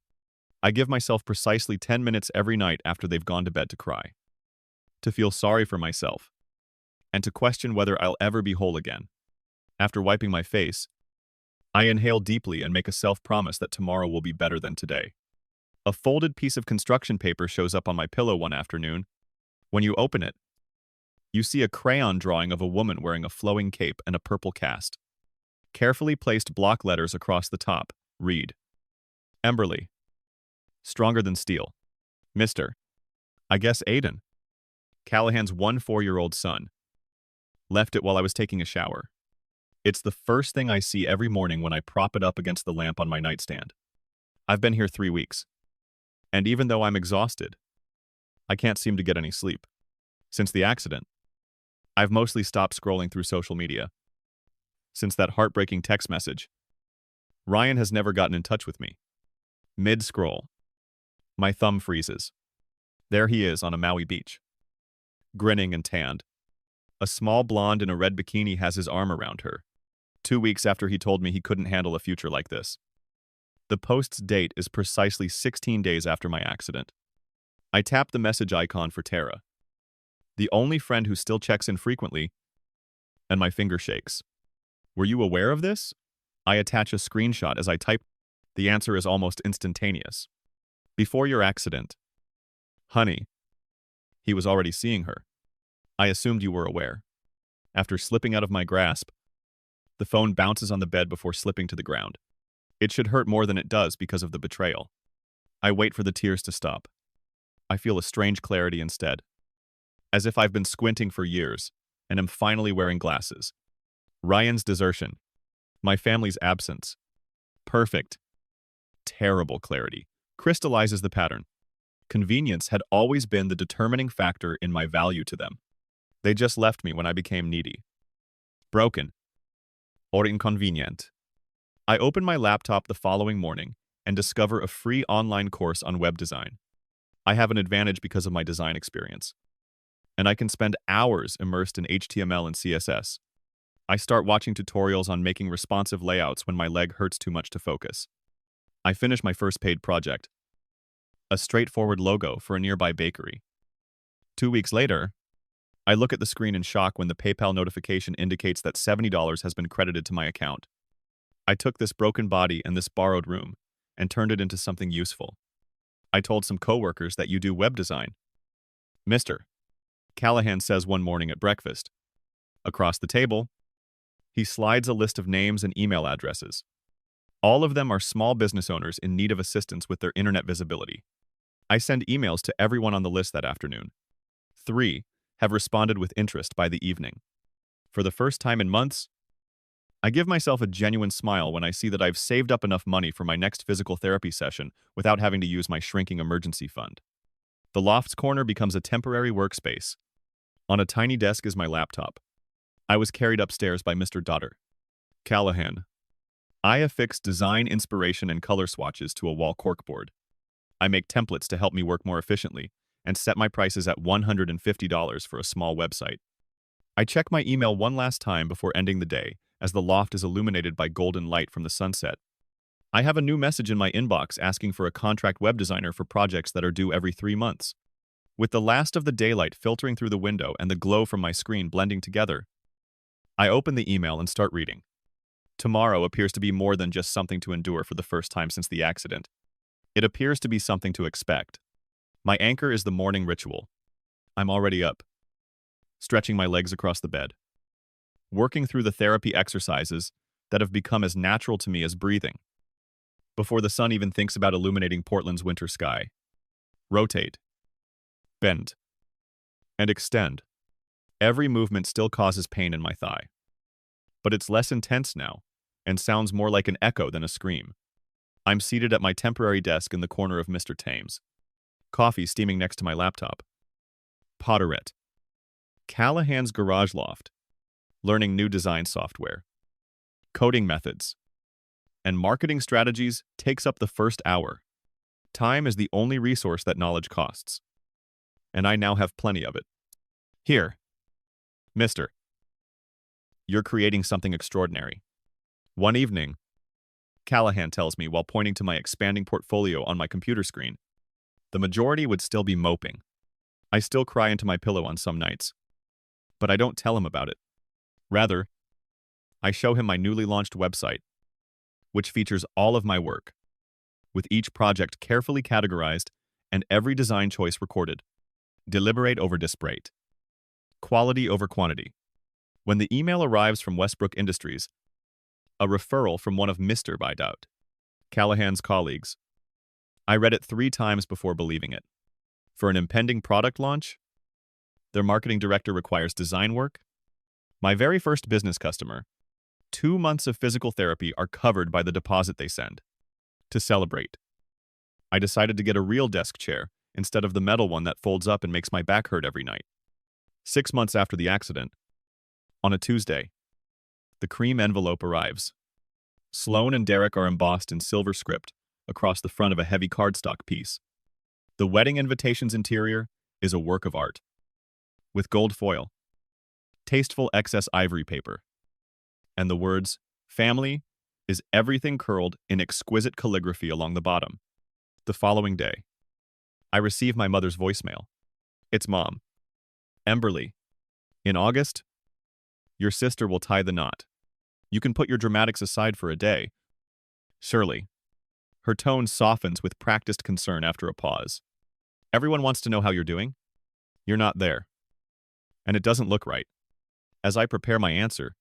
I give myself precisely 10 minutes every night after they've gone to bed to cry. To feel sorry for myself. And to question whether I'll ever be whole again. After wiping my face, I inhale deeply and make a self-promise that tomorrow will be better than today. A folded piece of construction paper shows up on my pillow one afternoon. When you open it, you see a crayon drawing of a woman wearing a flowing cape and a purple cast. Carefully placed block letters across the top read, "Emberly. Stronger than steel. Mr. I guess Aiden. Callahan's 4-year-old son. Left it while I was taking a shower. It's the first thing I see every morning when I prop it up against the lamp on my nightstand. I've been here 3 weeks. And even though I'm exhausted, I can't seem to get any sleep. Since the accident, I've mostly stopped scrolling through social media. Since that heartbreaking text message, Ryan has never gotten in touch with me. Mid-scroll, my thumb freezes. There he is on a Maui beach. Grinning and tanned. A small blonde in a red bikini has his arm around her. 2 weeks after he told me he couldn't handle a future like this. The post's date is precisely 16 days after my accident. I tap the message icon for Tara, the only friend who still checks in frequently, and my finger shakes. Were you aware of this? I attach a screenshot as I type. The answer is almost instantaneous. Before your accident. Honey. He was already seeing her. I assumed you were aware. After slipping out of my grasp, the phone bounces on the bed before slipping to the ground. It should hurt more than it does because of the betrayal. I wait for the tears to stop. I feel a strange clarity instead. As if I've been squinting for years, and am finally wearing glasses. Ryan's desertion. My family's absence. Perfect. Terrible clarity. Crystallizes the pattern. Convenience had always been the determining factor in my value to them. They just left me when I became needy. Broken. Or inconvenient. I open my laptop the following morning and discover a free online course on web design. I have an advantage because of my design experience. and I can spend hours immersed in HTML and CSS. I start watching tutorials on making responsive layouts when my leg hurts too much to focus. I finish my first paid project, a straightforward logo for a nearby bakery. 2 weeks later, I look at the screen in shock when the PayPal notification indicates that $70 has been credited to my account. I took this broken body and this borrowed room and turned it into something useful. I told some coworkers that you do web design. Mr. Callahan says one morning at breakfast. Across the table, he slides a list of names and email addresses. All of them are small business owners in need of assistance with their internet visibility. I send emails to everyone on the list that afternoon. 3 have responded with interest by the evening. For the first time in months, I give myself a genuine smile when I see that I've saved up enough money for my next physical therapy session without having to use my shrinking emergency fund. The loft's corner becomes a temporary workspace. On a tiny desk is my laptop. I was carried upstairs by Mr. Daughter. Callahan. I affix design inspiration and color swatches to a wall corkboard. I make templates to help me work more efficiently and set my prices at $150 for a small website. I check my email one last time before ending the day, as the loft is illuminated by golden light from the sunset. I have a new message in my inbox asking for a contract web designer for projects that are due every 3 months. With the last of the daylight filtering through the window and the glow from my screen blending together, I open the email and start reading. Tomorrow appears to be more than just something to endure for the first time since the accident. It appears to be something to expect. My anchor is the morning ritual. I'm already up, stretching my legs across the bed, working through the therapy exercises that have become as natural to me as breathing. Before the sun even thinks about illuminating Portland's winter sky. Rotate, bend, and extend. Every movement still causes pain in my thigh. But it's less intense now, and sounds more like an echo than a scream. I'm seated at my temporary desk in the corner of Mr. Thames. Coffee steaming next to my laptop. Potterette. Callahan's garage loft. Learning new design software. Coding methods. And marketing strategies takes up the first hour. Time is the only resource that knowledge costs. And I now have plenty of it. Here, Mister. You're creating something extraordinary. One evening, Callahan tells me while pointing to my expanding portfolio on my computer screen. The majority would still be moping. I still cry into my pillow on some nights. But I don't tell him about it. Rather, I show him my newly launched website, which features all of my work, with each project carefully categorized and every design choice recorded. Deliberate over disparate. Quality over quantity. When the email arrives from Westbrook Industries, a referral from one of Mr. Bideout, Callahan's colleagues, I read it 3 times before believing it. For an impending product launch, their marketing director requires design work. My very first business customer, 2 months of physical therapy are covered by the deposit they send. To celebrate, I decided to get a real desk chair instead of the metal one that folds up and makes my back hurt every night. 6 months after the accident, on a Tuesday, the cream envelope arrives. Sloan and Derek are embossed in silver script across the front of a heavy cardstock piece. The wedding invitation's interior is a work of art, with gold foil, tasteful excess ivory paper, and the words, "Family," is everything curled in exquisite calligraphy along the bottom. The following day, I receive my mother's voicemail. It's Mom. Emberly. In August, your sister will tie the knot. You can put your dramatics aside for a day. Surely. Her tone softens with practiced concern after a pause. Everyone wants to know how you're doing. You're not there. And it doesn't look right. As I prepare my answer,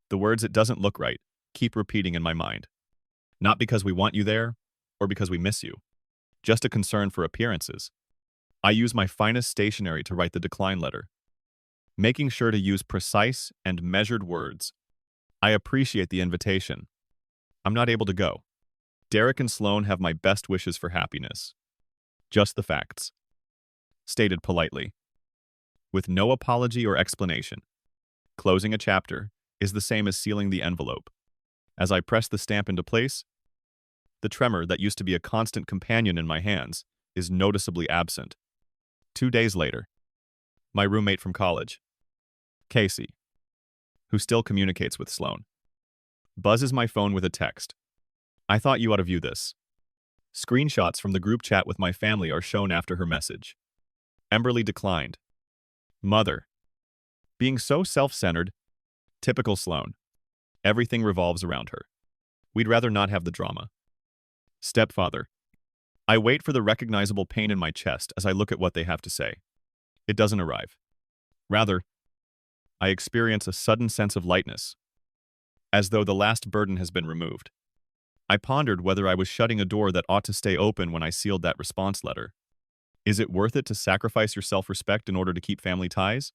the words "it doesn't look right" keep repeating in my mind. Not because we want you there, or because we miss you. Just a concern for appearances. I use my finest stationery to write the decline letter, making sure to use precise and measured words. I appreciate the invitation. I'm not able to go. Derek and Sloan have my best wishes for happiness. Just the facts. Stated politely, with no apology or explanation. Closing a chapter is the same as sealing the envelope. As I press the stamp into place, the tremor that used to be a constant companion in my hands is noticeably absent. 2 days later, My roommate from college, Casey, who still communicates with Sloan, buzzes my phone with a text. I thought you ought to view this. Screenshots from the group chat with my family are shown after her message. Emberly declined. Mother. Being so self-centered, typical Sloan. Everything revolves around her. We'd rather not have the drama. Stepfather. I wait for the recognizable pain in my chest as I look at what they have to say. It doesn't arrive. Rather, I experience a sudden sense of lightness, as though the last burden has been removed. I pondered whether I was shutting a door that ought to stay open when I sealed that response letter. Is it worth it to sacrifice your self-respect in order to keep family ties?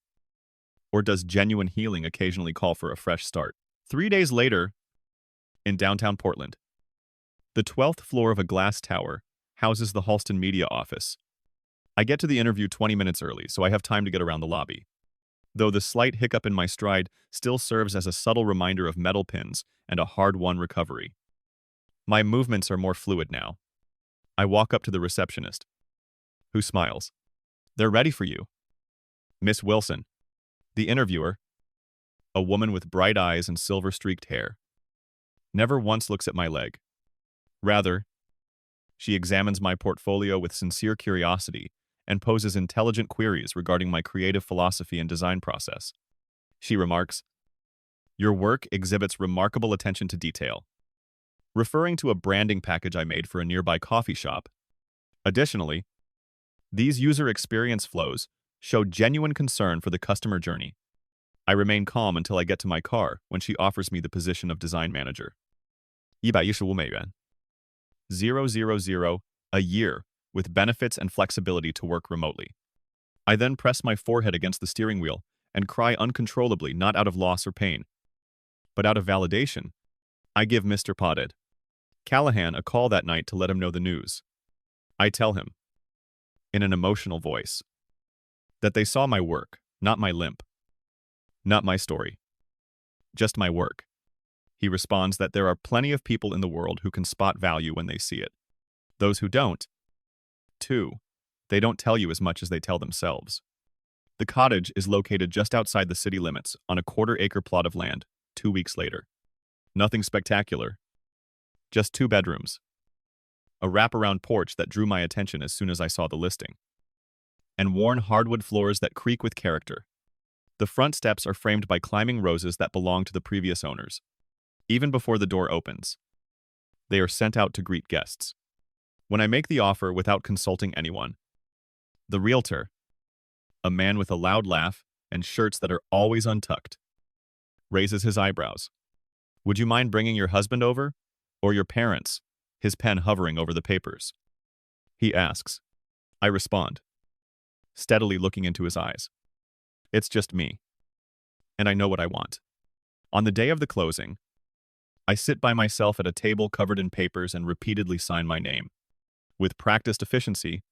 Or does genuine healing occasionally call for a fresh start? 3 days later, in downtown Portland, the 12th floor of a glass tower houses the Halston media office. I get to the interview 20 minutes early, so I have time to get around the lobby. Though the slight hiccup in my stride still serves as a subtle reminder of metal pins and a hard-won recovery. My movements are more fluid now. I walk up to the receptionist, who smiles. They're ready for you. Miss Wilson. The interviewer, a woman with bright eyes and silver-streaked hair, never once looks at my leg. Rather, she examines my portfolio with sincere curiosity and poses intelligent queries regarding my creative philosophy and design process. She remarks, "Your work exhibits remarkable attention to detail," referring to a branding package I made for a nearby coffee shop. Additionally, these user experience flows show genuine concern for the customer journey. I remain calm until I get to my car when she offers me the position of design manager. 115美元. 000 a year, with benefits and flexibility to work remotely. I then press my forehead against the steering wheel and cry uncontrollably, not out of loss or pain, but out of validation. I give Mr. Potted Callahan a call that night to let him know the news. I tell him, in an emotional voice, that they saw my work, not my limp. Not my story. Just my work. He responds that there are plenty of people in the world who can spot value when they see it. Those who don't, too, they don't tell you as much as they tell themselves. The cottage is located just outside the city limits on a quarter-acre plot of land, 2 weeks later. Nothing spectacular. Just 2 bedrooms. A wraparound porch that drew my attention as soon as I saw the listing. And worn hardwood floors that creak with character. The front steps are framed by climbing roses that belong to the previous owners. Even before the door opens, they are sent out to greet guests. When I make the offer without consulting anyone, the realtor, a man with a loud laugh and shirts that are always untucked, raises his eyebrows. Would you mind bringing your husband over? Or your parents? His pen hovering over the papers. He asks. I respond, steadily looking into his eyes. It's just me. And I know what I want. On the day of the closing, I sit by myself at a table covered in papers and repeatedly sign my name. With practiced efficiency,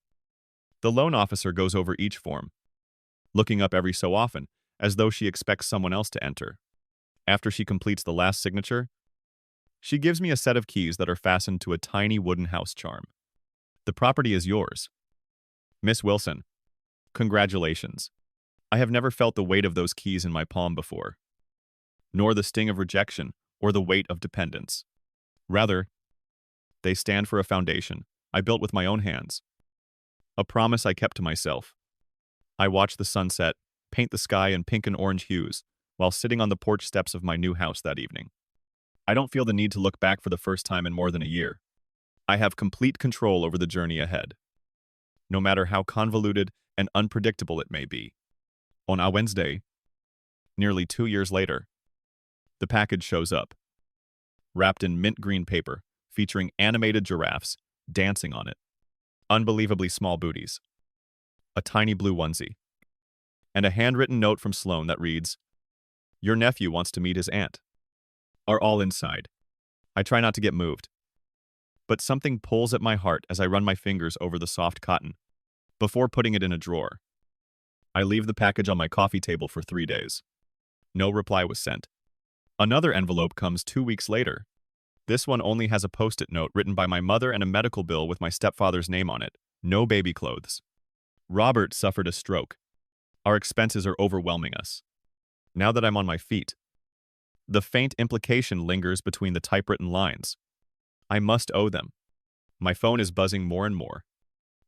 the loan officer goes over each form, looking up every so often, as though she expects someone else to enter. After she completes the last signature, she gives me a set of keys that are fastened to a tiny wooden house charm. The property is yours. Miss Wilson, congratulations. I have never felt the weight of those keys in my palm before, nor the sting of rejection or the weight of dependence. Rather, they stand for a foundation I built with my own hands, a promise I kept to myself. I watch the sunset, paint the sky in pink and orange hues, while sitting on the porch steps of my new house that evening. I don't feel the need to look back for the first time in more than a year. I have complete control over the journey ahead, no matter how convoluted and unpredictable it may be. On a Wednesday, nearly 2 years later, the package shows up, wrapped in mint green paper, featuring animated giraffes dancing on it, unbelievably small booties, a tiny blue onesie, and a handwritten note from Sloan that reads, "Your nephew wants to meet his aunt," are all inside. I try not to get moved, but something pulls at my heart as I run my fingers over the soft cotton, before putting it in a drawer. I leave the package on my coffee table for 3 days. No reply was sent. Another envelope comes 2 weeks later. This one only has a post-it note written by my mother and a medical bill with my stepfather's name on it. No baby clothes. Robert suffered a stroke. Our expenses are overwhelming us. Now that I'm on my feet, the faint implication lingers between the typewritten lines. I must owe them. My phone is buzzing more and more.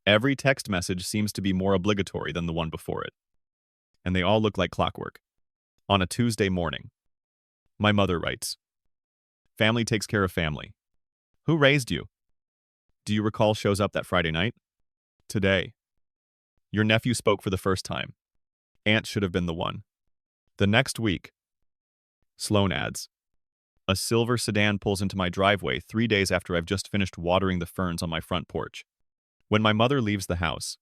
Every text message seems to be more obligatory than the one before it. And they all look like clockwork. On a Tuesday morning, my mother writes, "Family takes care of family. Who raised you? Do you recall shows up that Friday night? Today. Your nephew spoke for the first time. Aunt should have been the one. The next week." Sloan adds, "A silver sedan pulls into my driveway 3 days after I've just finished watering the ferns on my front porch. When my mother leaves the house,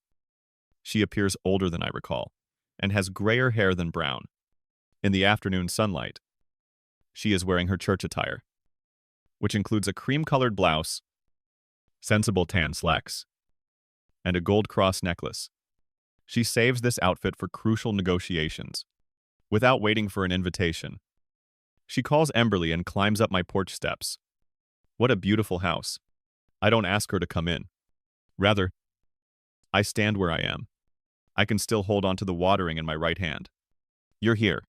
she appears older than I recall, and has grayer hair than brown. In the afternoon sunlight, she is wearing her church attire, which includes a cream-colored blouse, sensible tan slacks, and a gold cross necklace. She saves this outfit for crucial negotiations. Without waiting for an invitation, she calls Emberly and climbs up my porch steps. What a beautiful house. I don't ask her to come in. Rather, I stand where I am. I can still hold onto the watering in my right hand. You're here.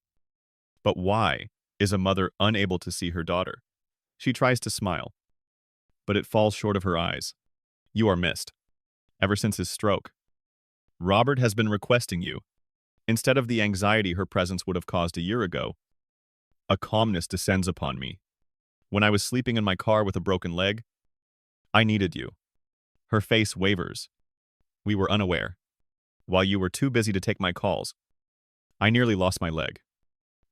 But why is a mother unable to see her daughter? She tries to smile, but it falls short of her eyes. You are missed. Ever since his stroke, Robert has been requesting you. Instead of the anxiety her presence would have caused a year ago, a calmness descends upon me. When I was sleeping in my car with a broken leg, I needed you. Her face wavers. We were unaware. While you were too busy to take my calls, I nearly lost my leg.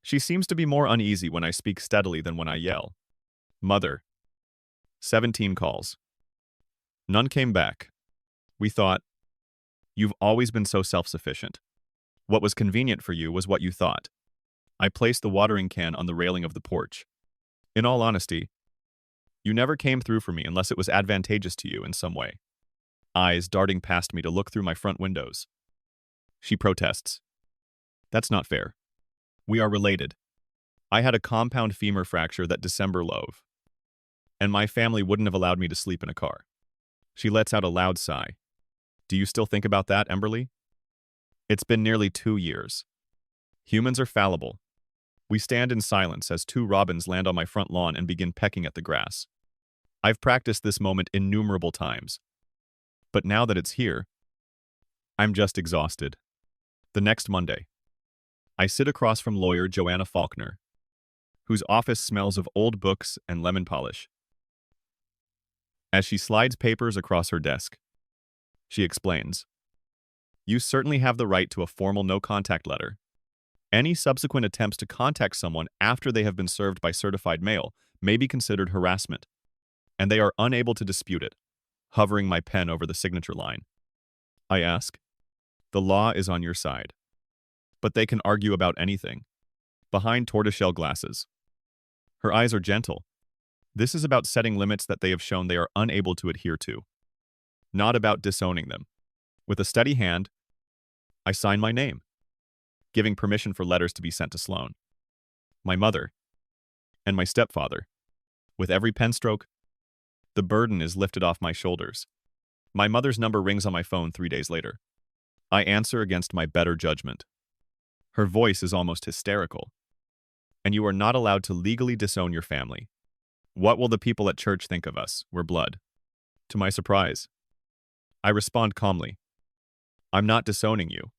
She seems to be more uneasy when I speak steadily than when I yell. Mother. 17 calls. None came back. We thought, you've always been so self-sufficient. What was convenient for you was what you thought. I placed the watering can on the railing of the porch. In all honesty, you never came through for me unless it was advantageous to you in some way. Eyes darting past me to look through my front windows. She protests. That's not fair. We are related. I had a compound femur fracture that December love, and my family wouldn't have allowed me to sleep in a car. She lets out a loud sigh. Do you still think about that, Emberly? It's been nearly 2 years. Humans are fallible. We stand in silence as 2 robins land on my front lawn and begin pecking at the grass. I've practiced this moment innumerable times. But now that it's here, I'm just exhausted. The next Monday, I sit across from lawyer Joanna Faulkner, whose office smells of old books and lemon polish. As she slides papers across her desk, she explains, "You certainly have the right to a formal no-contact letter. Any subsequent attempts to contact someone after they have been served by certified mail may be considered harassment, and they are unable to dispute it," hovering my pen over the signature line. I ask, "The law is on your side, but they can argue about anything." Behind tortoiseshell glasses, her eyes are gentle. This is about setting limits that they have shown they are unable to adhere to, not about disowning them. With a steady hand, I sign my name, giving permission for letters to be sent to Sloan, my mother, and my stepfather. With every pen stroke, the burden is lifted off my shoulders. My mother's number rings on my phone 3 days later. I answer against my better judgment. Her voice is almost hysterical. "And you are not allowed to legally disown your family. What will the people at church think of us? We're blood." To my surprise, I respond calmly, "I'm not disowning you.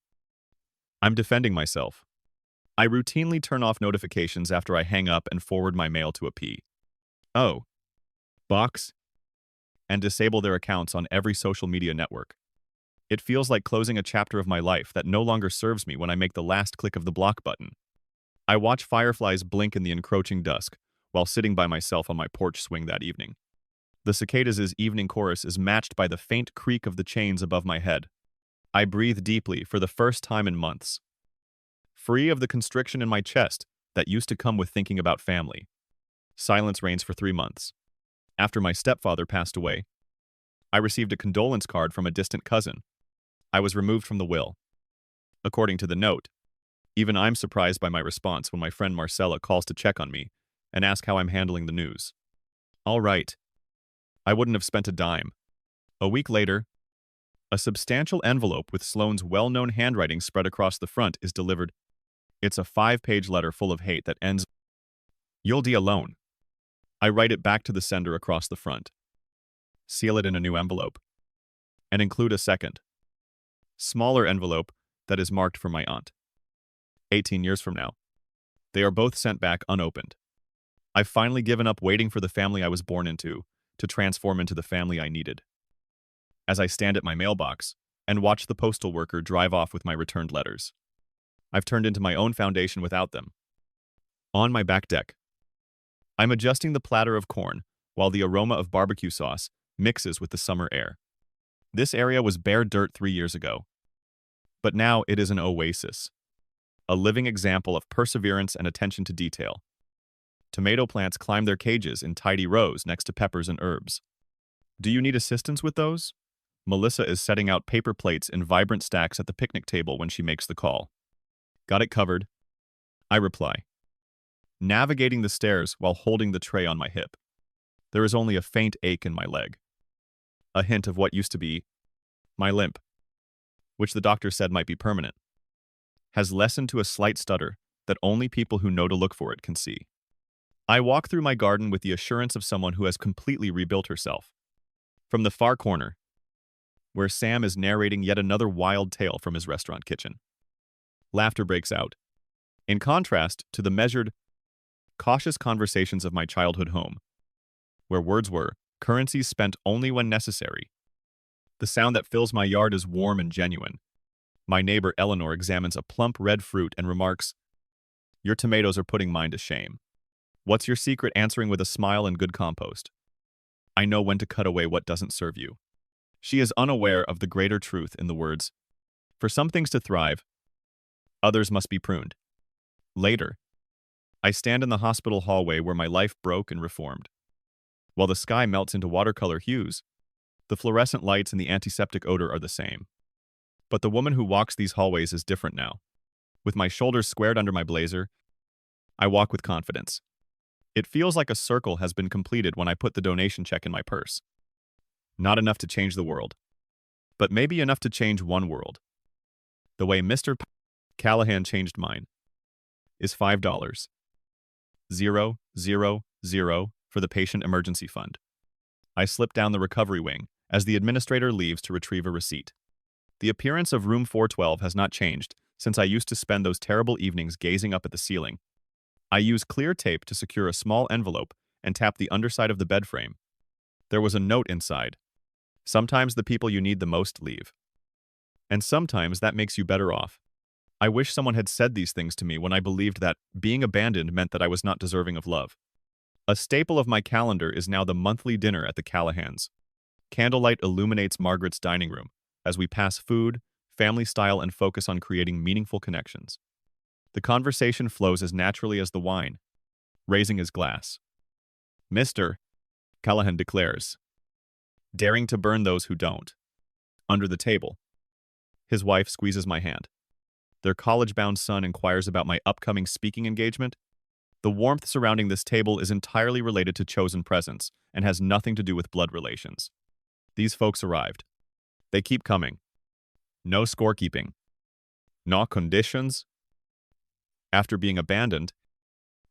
I'm defending myself." I routinely turn off notifications after I hang up and forward my mail to a P.O. box and disable their accounts on every social media network. It feels like closing a chapter of my life that no longer serves me when I make the last click of the block button. I watch fireflies blink in the encroaching dusk while sitting by myself on my porch swing that evening. The cicadas' evening chorus is matched by the faint creak of the chains above my head. I breathe deeply for the first time in months, free of the constriction in my chest that used to come with thinking about family. Silence reigns for 3 months. After my stepfather passed away, I received a condolence card from a distant cousin. I was removed from the will. According to the note, even I'm surprised by my response when my friend Marcella calls to check on me and ask how I'm handling the news. All right. I wouldn't have spent a dime. A week later, A substantial envelope with Sloane's well-known handwriting spread across the front is delivered. It's a 5-page letter full of hate that ends, "You'll be alone." I write it back to the sender across the front, seal it in a new envelope, and include a second, smaller envelope that is marked for my aunt. 18 years from now. They are both sent back unopened. I've finally given up waiting for the family I was born into to transform into the family I needed. As I stand at my mailbox and watch the postal worker drive off with my returned letters, I've turned into my own foundation without them. On my back deck, I'm adjusting the platter of corn while the aroma of barbecue sauce mixes with the summer air. This area was bare dirt 3 years ago, but now it is an oasis, a living example of perseverance and attention to detail. Tomato plants climb their cages in tidy rows next to peppers and herbs. Do you need assistance with those? Melissa is setting out paper plates in vibrant stacks at the picnic table when she makes the call. Got it covered, I reply, navigating the stairs while holding the tray on my hip. There is only a faint ache in my leg, a hint of what used to be my limp, which the doctor said might be permanent, has lessened to a slight stutter that only people who know to look for it can see. I walk through my garden with the assurance of someone who has completely rebuilt herself. From the far corner, where Sam is narrating yet another wild tale from his restaurant kitchen, laughter breaks out. In contrast to the measured, cautious conversations of my childhood home, where words were currencies spent only when necessary, the sound that fills my yard is warm and genuine. My neighbor Eleanor examines a plump red fruit and remarks, "Your tomatoes are putting mine to shame." What's your secret? Answering with a smile and good compost. I know when to cut away what doesn't serve you. She is unaware of the greater truth in the words, "For some things to thrive, others must be pruned." Later, I stand in the hospital hallway where my life broke and reformed. While the sky melts into watercolor hues, the fluorescent lights and the antiseptic odor are the same. But the woman who walks these hallways is different now. With my shoulders squared under my blazer, I walk with confidence. It feels like a circle has been completed when I put the donation check in my purse. Not enough to change the world, but maybe enough to change one world. The way Mr. Callahan changed mine is $5. 000 for the Patient Emergency Fund. I slip down the recovery wing as the administrator leaves to retrieve a receipt. The appearance of room 412 has not changed since I used to spend those terrible evenings gazing up at the ceiling. I use clear tape to secure a small envelope and tap the underside of the bed frame. There was a note inside. Sometimes the people you need the most leave. And sometimes that makes you better off. I wish someone had said these things to me when I believed that being abandoned meant that I was not deserving of love. A staple of my calendar is now the monthly dinner at the Callahans. Candlelight illuminates Margaret's dining room as we pass food, family style, and focus on creating meaningful connections. The conversation flows as naturally as the wine, raising his glass. "Mr. Callahan declares, daring to burn those who don't." Under the table, his wife squeezes my hand. Their college-bound son inquires about my upcoming speaking engagement. The warmth surrounding this table is entirely related to chosen presents and has nothing to do with blood relations. These folks arrived. They keep coming. No scorekeeping. No conditions. After being abandoned,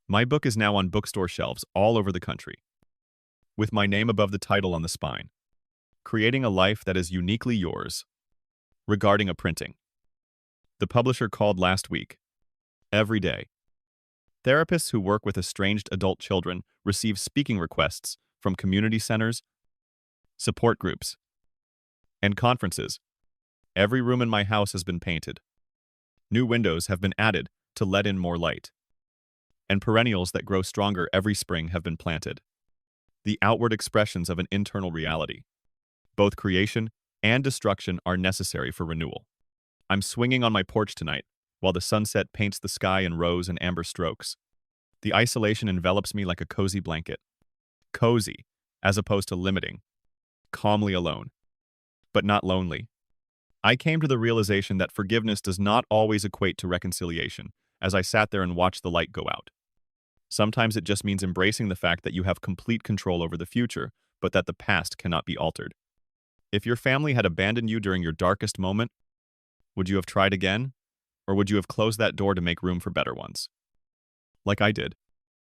my book is now on bookstore shelves all over the country, with my name above the title on the spine. Creating a life that is uniquely yours. Regarding a printing. The publisher called last week. Every day. Therapists who work with estranged adult children receive speaking requests from community centers, support groups, and conferences. Every room in my house has been painted. New windows have been added to let in more light. And perennials that grow stronger every spring have been planted. The outward expressions of an internal reality. Both creation and destruction are necessary for renewal. I'm swinging on my porch tonight, while the sunset paints the sky in rose and amber strokes. The isolation envelops me like a cozy blanket. Cozy, as opposed to limiting. Calmly alone. But not lonely. I came to the realization that forgiveness does not always equate to reconciliation, as I sat there and watched the light go out. Sometimes it just means embracing the fact that you have complete control over the future, but that the past cannot be altered. If your family had abandoned you during your darkest moment, would you have tried again? Or would you have closed that door to make room for better ones? Like I did.